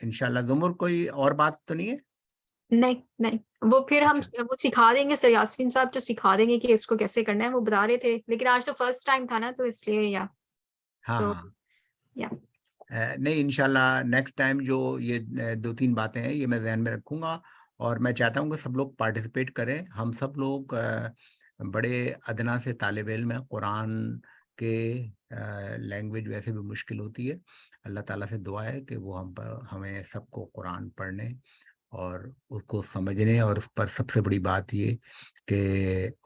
انشاءاللہ. زمر کوئی اور بات تو نہیں ہے؟
نہیں، وہ پھر ہم وہ سکھا دیں گے، سر یاسین صاحب جو سکھا دیں گے کہ اس کو کیسے کرنا ہے، وہ بتا رہے تھے، لیکن آج تو فرسٹ ٹائم تھا نا تو اس لیے
ہاں نہیں، انشاءاللہ نیکسٹ ٹائم جو یہ 2-3 باتیں ہیں یہ میں ذہن میں رکھوں گا، اور میں چاہتا ہوں کہ سب لوگ پارٹیسپیٹ کریں. ہم سب لوگ بڑے ادنا سے طالب علم ہیں. قرآن کے لینگویج ویسے بھی مشکل ہوتی ہے. اللہ تعالیٰ سے دعا ہے کہ وہ ہمیں سب کو قرآن پڑھنے اور اس کو سمجھنے، اور اس پر سب سے بڑی بات یہ کہ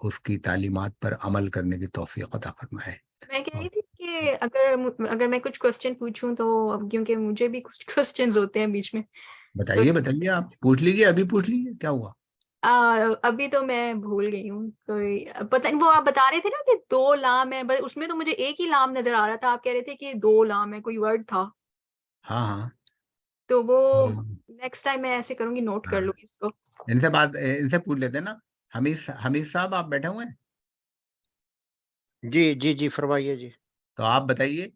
اس کی تعلیمات پر عمل کرنے کی توفیق عطا فرمائے.
میں کہہ رہی تھی کہ اگر میں کچھ کوسچن پوچھوں تو، کیونکہ مجھے بھی کچھ کوسچنز ہوتے ہیں بیچ میں.
بتائیے، آپ پوچھ لیجیے، ابھی پوچھ لیجیے، کیا ہوا؟
ابھی تو میں بھول گئی ہوں کوئی پتہ نہیں. وہ آپ بتا رہے تھے نا کہ 2 لام ہے, بس اس میں تو مجھے ایک ہی لام نظر آ رہا تھا. آپ کہہ رہے تھے کہ 2 لام ہے, کوئی ورڈ تھا.
ہاں ہاں
تو وہ
تو
نیکسٹ ٹائم میں ایسے کروں گی, نوٹ کر
ہاں
لوں گی اس کو.
ان سے پوچھ لیتے ہیں نا. حمید صاحب آپ بیٹھے ہوئے ہیں
جی جی جی فرمائیے جی.
تو آپ بتائیے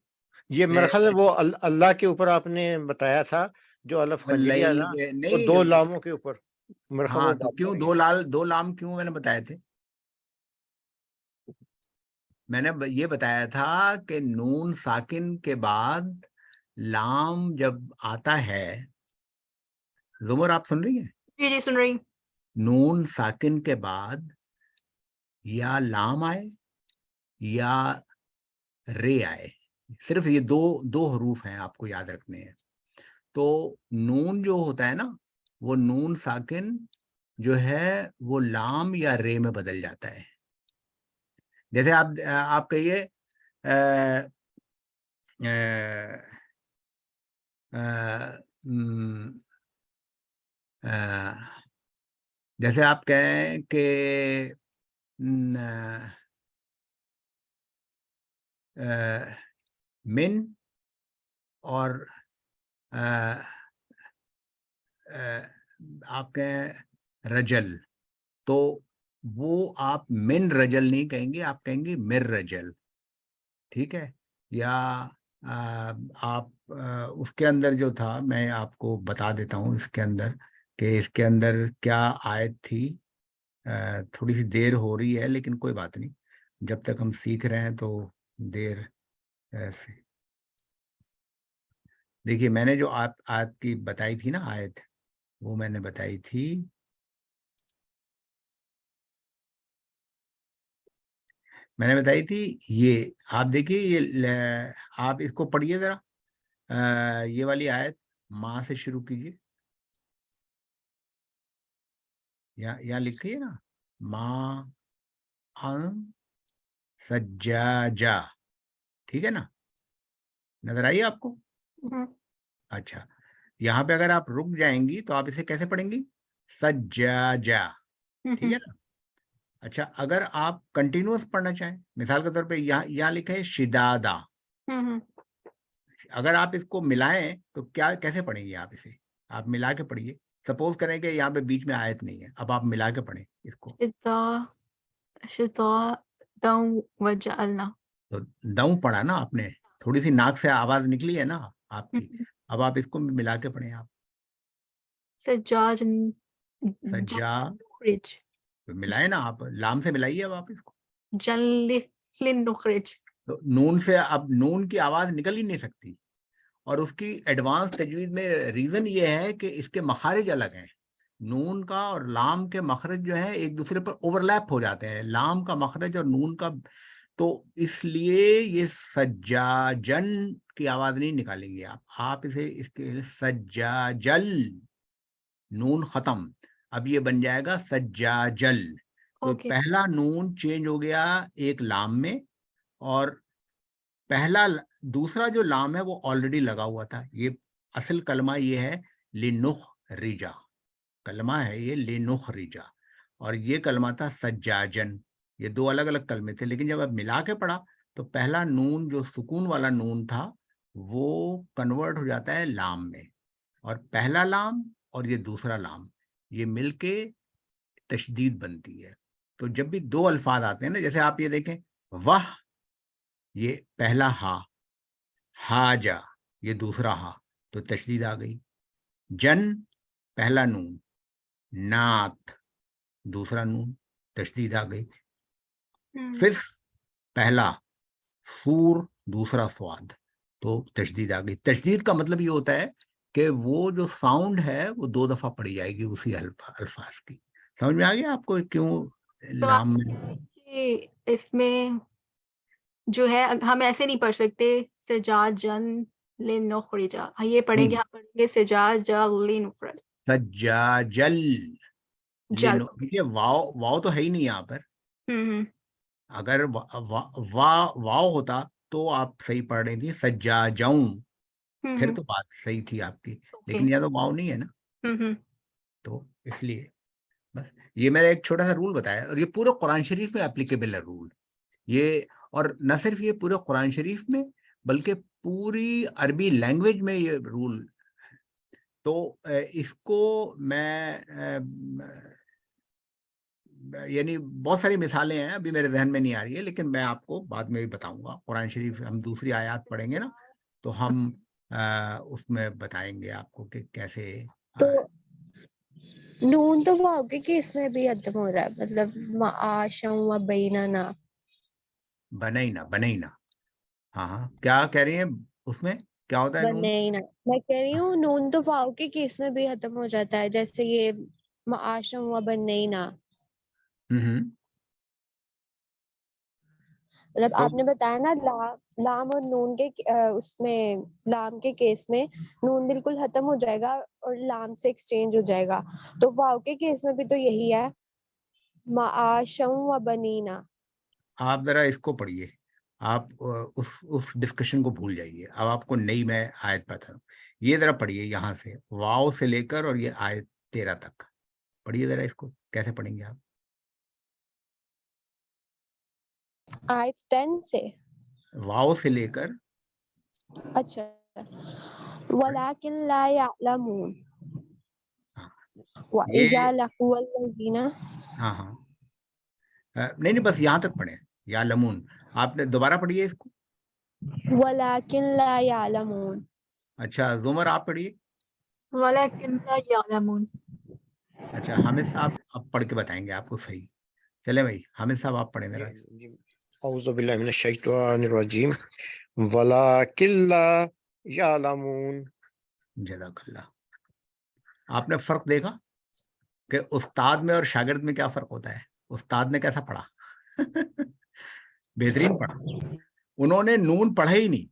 یہ میرا خیال ہے وہ اللہ کے اوپر آپ نے بتایا تھا جو الف خنجریہ ہے نا, وہ 2
نہیں.
لاموں کے اوپر. میرا خیال
ہاں
وہ
تو
بات
کیوں
کر رہی ہے.
2 لام کیوں میں نے بتایا تھے؟ میں نے یہ بتایا تھا کہ نون ساکن کے بعد لام جب آتا ہے, زمر آپ سن رہی ہیں؟
جی جی سن رہی ہوں.
نون ساکن کے بعد یا لام آئے یا رے آئے, صرف یہ دو حروف ہیں آپ کو یاد رکھنے ہیں. تو نون جو ہوتا ہے نا, وہ نون ساکن جو ہے وہ لام یا رے میں بدل جاتا ہے. جیسے آپ کہیے جیسے آپ کہیں کہ من اور آپ کہیں رجل, تو وہ آپ من رجل نہیں کہیں گے, آپ کہیں گے مر رجل. ٹھیک ہے. یا آپ اس کے اندر جو تھا, میں آپ کو بتا دیتا ہوں اس کے اندر کہ اس کے اندر کیا آیت تھی. تھوڑی سی دیر ہو رہی ہے لیکن کوئی بات نہیں, جب تک ہم سیکھ رہے ہیں تو دیر ایسے. دیکھیے میں نے جو آیت کی بتائی تھی نا, آیت وہ میں نے بتائی تھی, یہ آپ دیکھیے, یہ آپ اس کو پڑھیے ذرا. یہ والی آیت ماں سے شروع کیجیے, یہاں لکھیے نا, ماں ان سجاجا. ٹھیک ہے نا, نظر آئیے آپ کو؟ اچھا, یہاں پہ اگر آپ رک جائیں گی تو آپ اسے کیسے پڑھیں گی؟ سجاجا. ٹھیک ہے نا. اچھا, اگر آپ کنٹینیوس پڑھنا چاہیں, مثال کے طور پہ یہاں لکھا ہے شدادا, اگر آپ اس کو ملائیں تو کیسے پڑھیں گے آپ اسے؟ آپ ملا کے پڑھیے. سپوز کریں کہ یہاں پہ بیچ میں آیت نہیں ہے, اب آپ ملا کے پڑھیں اس کو. تو دوں پڑھا نا آپ نے, تھوڑی سی ناک سے آواز نکلی ہے نا آپ کی, اب آپ اس کو ملا کے پڑھیں. آپ سجا ملائے نا, آپ لام سے ملائیے اب آپ اس کو. تو نون سے اب نون کی آواز نکل ہی نہیں سکتی, اور اس کی ایڈوانس تجوید میں ریزن یہ ہے کہ اس کے مخارج الگ ہیں. نون کا اور لام کے مخرج جو ہے ایک دوسرے پر اوورلیپ ہو جاتے ہیں, لام کا مخرج اور نون کا. تو اس لیے یہ سجاجن کی آواز نہیں نکالیں گے آپ اسے اس کے سجاجل, نون ختم, اب یہ بن جائے گا سجاجل. تو پہلا نون چینج ہو گیا ایک لام میں, اور دوسرا جو لام ہے وہ آلریڈی لگا ہوا تھا. یہ اصل کلمہ یہ ہے لنخرجا, کلمہ ہے یہ لنخرجا, اور یہ کلمہ تھا سجاجن. یہ 2 الگ الگ کلمے تھے, لیکن جب اب ملا کے پڑھا تو پہلا نون جو سکون والا نون تھا وہ کنورٹ ہو جاتا ہے لام میں, اور پہلا لام اور یہ دوسرا لام یہ مل کے تشدید بنتی ہے. تو جب بھی 2 الفاظ آتے ہیں نا, جیسے آپ یہ دیکھیں وہ, یہ پہلا ہا, ہاجا یہ دوسرا ہا, تو تشدید آ گئی. جن پہلا نون, نات دوسرا نون, تشدید آ گئی. فس پہلا, سور دوسرا سواد, تو تشدید آ گئی. تشدید کا مطلب یہ ہوتا ہے کہ وہ جو ساؤنڈ ہے وہ 2 دفعہ پڑھی جائے گی اسی الفاظ کی. سمجھ میں آ گیا آپ کو کیوں لام میں؟
اس میں جو ہے ہم ایسے نہیں پڑھ سکتے سجاجن لنخرجا, یہ پڑھیں گے, ہم پڑھیں گے سجاجا لنخرج,
سجاجل. دیکھیے واو تو ہے ہی نہیں یہاں پر. اگر واو ہوتا تو آپ صحیح پڑھ رہی تھی سجاجوں, پھر تو بات صحیح تھی آپ کی, لیکن یہ تو واو نہیں ہے نا, تو اس لیے بس یہ میرا ایک چھوٹا سا رول بتایا, اور یہ پورے قرآن شریف میں اپلیکیبل ہے رول یہ, اور نہ صرف یہ پورے قرآن شریف میں بلکہ پوری عربی لینگویج میں یہ رول. تو اس کو میں یعنی بہت ساری مثالیں ہیں, ابھی میرے ذہن میں نہیں آ رہی ہے, لیکن میں آپ کو بعد میں بھی بتاؤں گا. قرآن شریف ہم دوسری آیات پڑھیں گے نا, تو ہم اس میں بتائیں گے آپ کو کہ کیسے.
تو نون تو واو کے کیس میں بھی ختم ہو رہا ہے, مطلب معاشم و بیننا.
بنینا. ہاں ہاں, کیا کہہ رہی ہیں اس میں کیا ہوتا ہے نون؟
بنینا, میں کہہ رہی ہوں نون تو واو کے کیس میں بھی ختم ہو جاتا ہے, جیسے یہ معاشم و بنینا. مطلب
تو
آپ نے بتایا نا لام اور نون کے اس میں لام کے کیس میں نون بالکل ختم ہو جائے گا اور لام سے ایکسچینج ہو جائے گا, تو واو کے کیس میں بھی تو یہی ہے, معاشم و بنینا.
آپ ذرا اس کو پڑھیے, آپ اس ڈسکشن کو بھول جائیے. اب آپ کو نئی میں آیت بتا دوں, یہ ذرا پڑھیے یہاں سے واو سے لے کر اور یہ آیت 13 تک پڑھیے ذرا. اس کو کیسے پڑھیں گے آپ؟
آیت 10 سے
واو سے لے کر.
اچھا, وَلَٰكِن لَا يَعْلَمُونَ وَإِذَا
یہ
لَقُوا الَّذِينَ.
ہاں نہیں بس یہاں تک پڑھیں, یا لمون. آپ نے دوبارہ پڑھیے اس کو.
وَلَٰكِن لَا يَعْلَمُونَ.
اچھا زمر آپ پڑھیے.
وَلَٰكِن لَا يَعْلَمُونَ.
اچھا حامد صاحب اب پڑھ کے بتائیں گے آپ کو صحیح. چلے بھائی حامد صاحب آپ پڑھیں ذرا.
اعوذ باللہ من الشیطان الرجیم ولکن لا یعلمون.
جزاک اللہ. آپ نے فرق دیکھا کہ استاد میں اور شاگرد میں کیا فرق ہوتا ہے؟ استاد نے کیسا پڑھا؟ بہترین پڑھا. انہوں نے نون پڑھا ہی نہیں,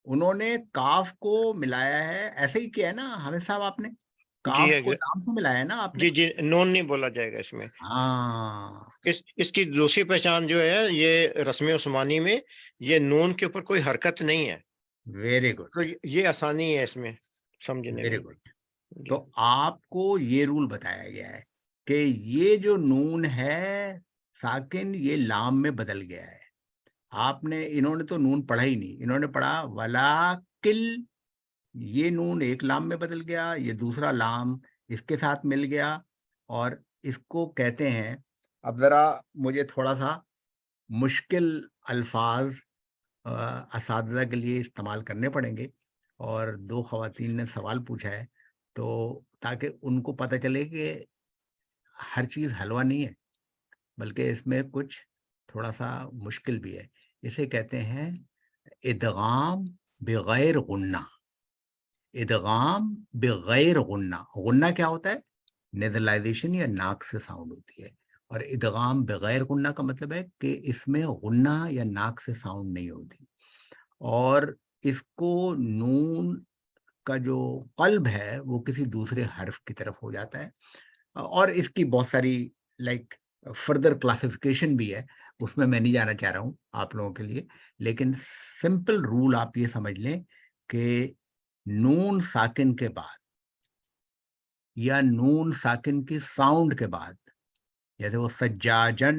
انہوں نے کاف کو ملایا ہے. ایسے ہی کیا ہے نا حامد صاحب, آپ نے کاف کو لام سے ملایا ہے نا آپ نے.
جی نون نہیں بولا جائے گا اس میں.
ہاں
اس کی دوسری پہچان جو ہے یہ رسم عثمانی میں یہ نون کے اوپر کوئی حرکت نہیں ہے.
ویری گڈ,
تو یہ آسانی ہے اس میں سمجھنے
ویری
میں.
گڈ. تو آپ کو یہ رول بتایا گیا ہے کہ یہ جو نون ہے ساکن یہ لام میں بدل گیا ہے. آپ نے, انہوں نے تو نون پڑھا ہی نہیں, انہوں نے پڑھا ولاکل, یہ نون ایک لام میں بدل گیا, یہ دوسرا لام اس کے ساتھ مل گیا, اور اس کو کہتے ہیں. اب ذرا مجھے تھوڑا سا مشکل الفاظ اساتذہ کے لیے استعمال کرنے پڑیں گے, اور 2 خواتین نے سوال پوچھا ہے, تو تاکہ ان کو پتہ چلے کہ ہر چیز حلوہ نہیں ہے بلکہ اس میں کچھ تھوڑا سا مشکل بھی ہے. اسے کہتے ہیں ادغام بغیر غنہ. ادغام بغیر غنہ. غنہ کیا ہوتا ہے؟ نیزلائزیشن یا ناک سے ساؤنڈ ہوتی ہے, اور ادغام بغیر غنہ کا مطلب ہے کہ اس میں غنہ یا ناک سے ساؤنڈ نہیں ہوتی, اور اس کو نون کا جو قلب ہے وہ کسی دوسرے حرف کی طرف ہو جاتا ہے. اور اس کی بہت ساری لائک فردر کلاسیفیکیشن بھی ہے, اس میں نہیں جانا چاہ رہا ہوں آپ لوگوں کے لیے, لیکن سمپل رول آپ یہ سمجھ لیں کہ نون ساکن کے بعد یا نون ساکن کی ساؤنڈ کے بعد, جیسے وہ سجاجن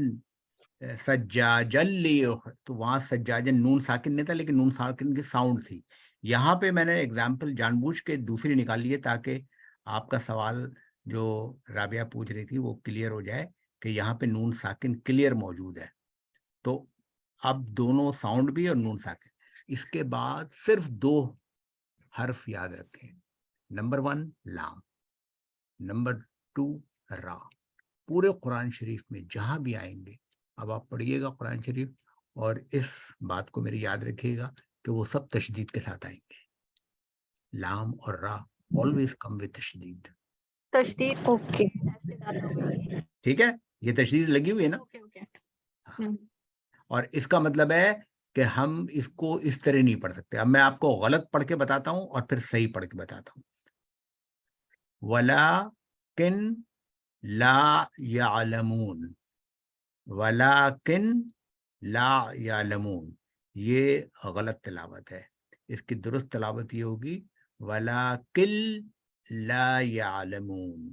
لی, تو وہاں سجاجن نون ساکن نہیں تھا لیکن نون ساکن کی ساؤنڈ تھی. یہاں پہ میں نے ایگزامپل جان بوجھ کے دوسری نکال لی ہے تاکہ آپ کا سوال جو رابعہ پوچھ رہی تھی وہ کلیئر ہو جائے کہ یہاں پہ نون ساکن کلیئر موجود ہے. تو اب دونوں ساؤنڈ بھی اور نون ساکن. اس کے بعد صرف 2 حرف یاد رکھیں, نمبر 1 لام, نمبر 2 را. پورے قرآن شریف میں جہاں بھی آئیں گے, اب آپ پڑھیے گا قرآن شریف اور اس بات کو میری یاد رکھیے گا کہ وہ سب تشدید کے ساتھ آئیں گے. لام اور را always come with تشدید.
تشدید.
اوکے,
ٹھیک ہے, یہ تشدید لگی ہوئی ہے نا. اور اس کا مطلب ہے کہ ہم اس کو اس طرح نہیں پڑھ سکتے. اب میں آپ کو غلط پڑھ کے بتاتا ہوں اور پھر صحیح پڑھ کے بتاتا ہوں. وَلَٰكِن لا یعلمون, وَلَٰكِن لا یعلمون, یہ غلط تلاوت ہے. اس کی درست تلاوت یہ ہوگی وَلَٰكِن لا یعلمون.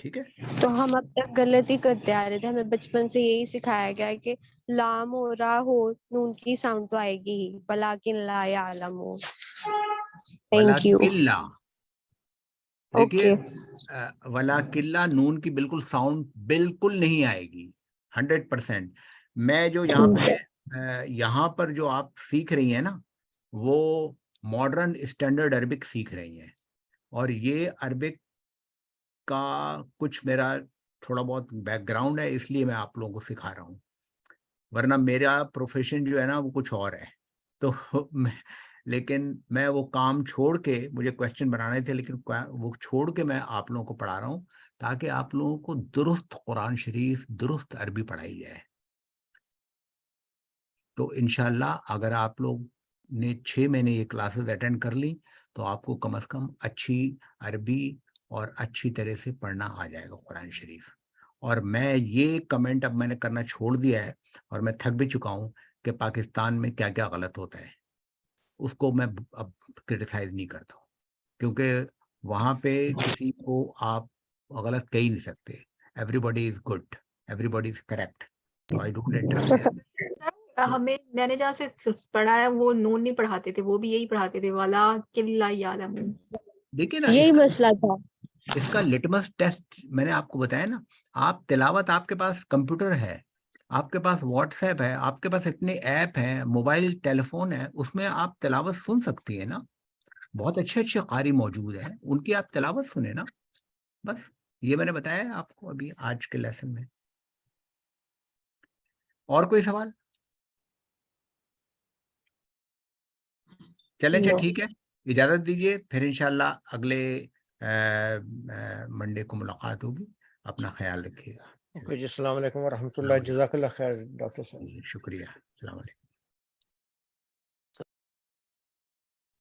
ٹھیک ہے.
تو ہم اب تک غلطی کرتے آ رہے تھے, ہمیں بچپن سے یہی سکھایا گیا ہے کہ لام ہو رہا ہو نون کی ساؤنڈ تو آئے گی ہی, ولیکن لا یعلمون. Thank you.
ولاکن لا, دیکھیے
اوکے.
ولاکن لا نون کی بالکل ساؤنڈ بالکل نہیں آئے گی 100%. میں جو یہاں پر جو آپ سیکھ رہی ہیں نا وہ ماڈرن اسٹینڈرڈ عربک سیکھ رہی ہیں, اور یہ عربک کا کچھ میرا تھوڑا بہت بیک گراؤنڈ ہے, اس لیے میں آپ لوگوں کو سکھا رہا ہوں, ورنہ میرا پروفیشن جو ہے نا وہ کچھ اور ہے. تو لیکن میں وہ کام چھوڑ کے, مجھے کویسچن بنانے تھے لیکن وہ چھوڑ کے میں آپ لوگوں کو پڑھا رہا ہوں تاکہ آپ لوگوں کو درست قرآن شریف, درست عربی پڑھائی جائے. تو انشاءاللہ اگر آپ لوگ نے 6 مہینے یہ کلاسز اٹینڈ کر لی تو آپ کو کم از کم اچھی عربی اور اچھی طرح سے پڑھنا آ جائے گا قرآن شریف. اور میں یہ کمنٹ اب میں نے کرنا چھوڑ دیا ہے, اور میں تھک بھی چکا ہوں کہ پاکستان میں کیا کیا غلط ہوتا ہے, اس کو میں اب کرٹیسائز نہیں کرتا ہوں, کیونکہ وہاں پہ کسی کو آپ غلط کہہ ہی نہیں سکتے. Every body is good, every body is correct, تو آئی ڈونٹ انٹرفیئر.
ہمیں میں نے جہاں سے پڑھا ہے وہ نون نہیں پڑھاتے تھے, وہ بھی یہی پڑھاتے تھے ولاکن لا یعلمون.
دیکھیے نا
یہی مسئلہ تھا.
اس کا لٹمس ٹیسٹ میں نے آپ کو بتایا نا, آپ تلاوت, آپ کے پاس کمپیوٹر ہے, آپ کے پاس واٹس ایپ ہے, آپ کے پاس اتنے ایپ ہیں, موبائل ٹیلی فون ہے, اس میں آپ تلاوت سن سکتی ہیں نا. بہت اچھے اچھے قاری موجود ہیں, ان کی آپ تلاوت سنیں نا. بس یہ میں نے بتایا ہے آپ کو ابھی آج کے لیسن میں. اور کوئی سوال؟ چلیں اچھا ٹھیک ہے, اجازت دیجیے, پھر انشاءاللہ اگلے منڈے کو ملاقات ہوگی. اپنا خیال رکھیے گا.
اوکے جی, السلام علیکم ورحمۃ اللہ. جزاک اللہ خیر ڈاکٹر صاحب.
شکریہ. السلام علیکم.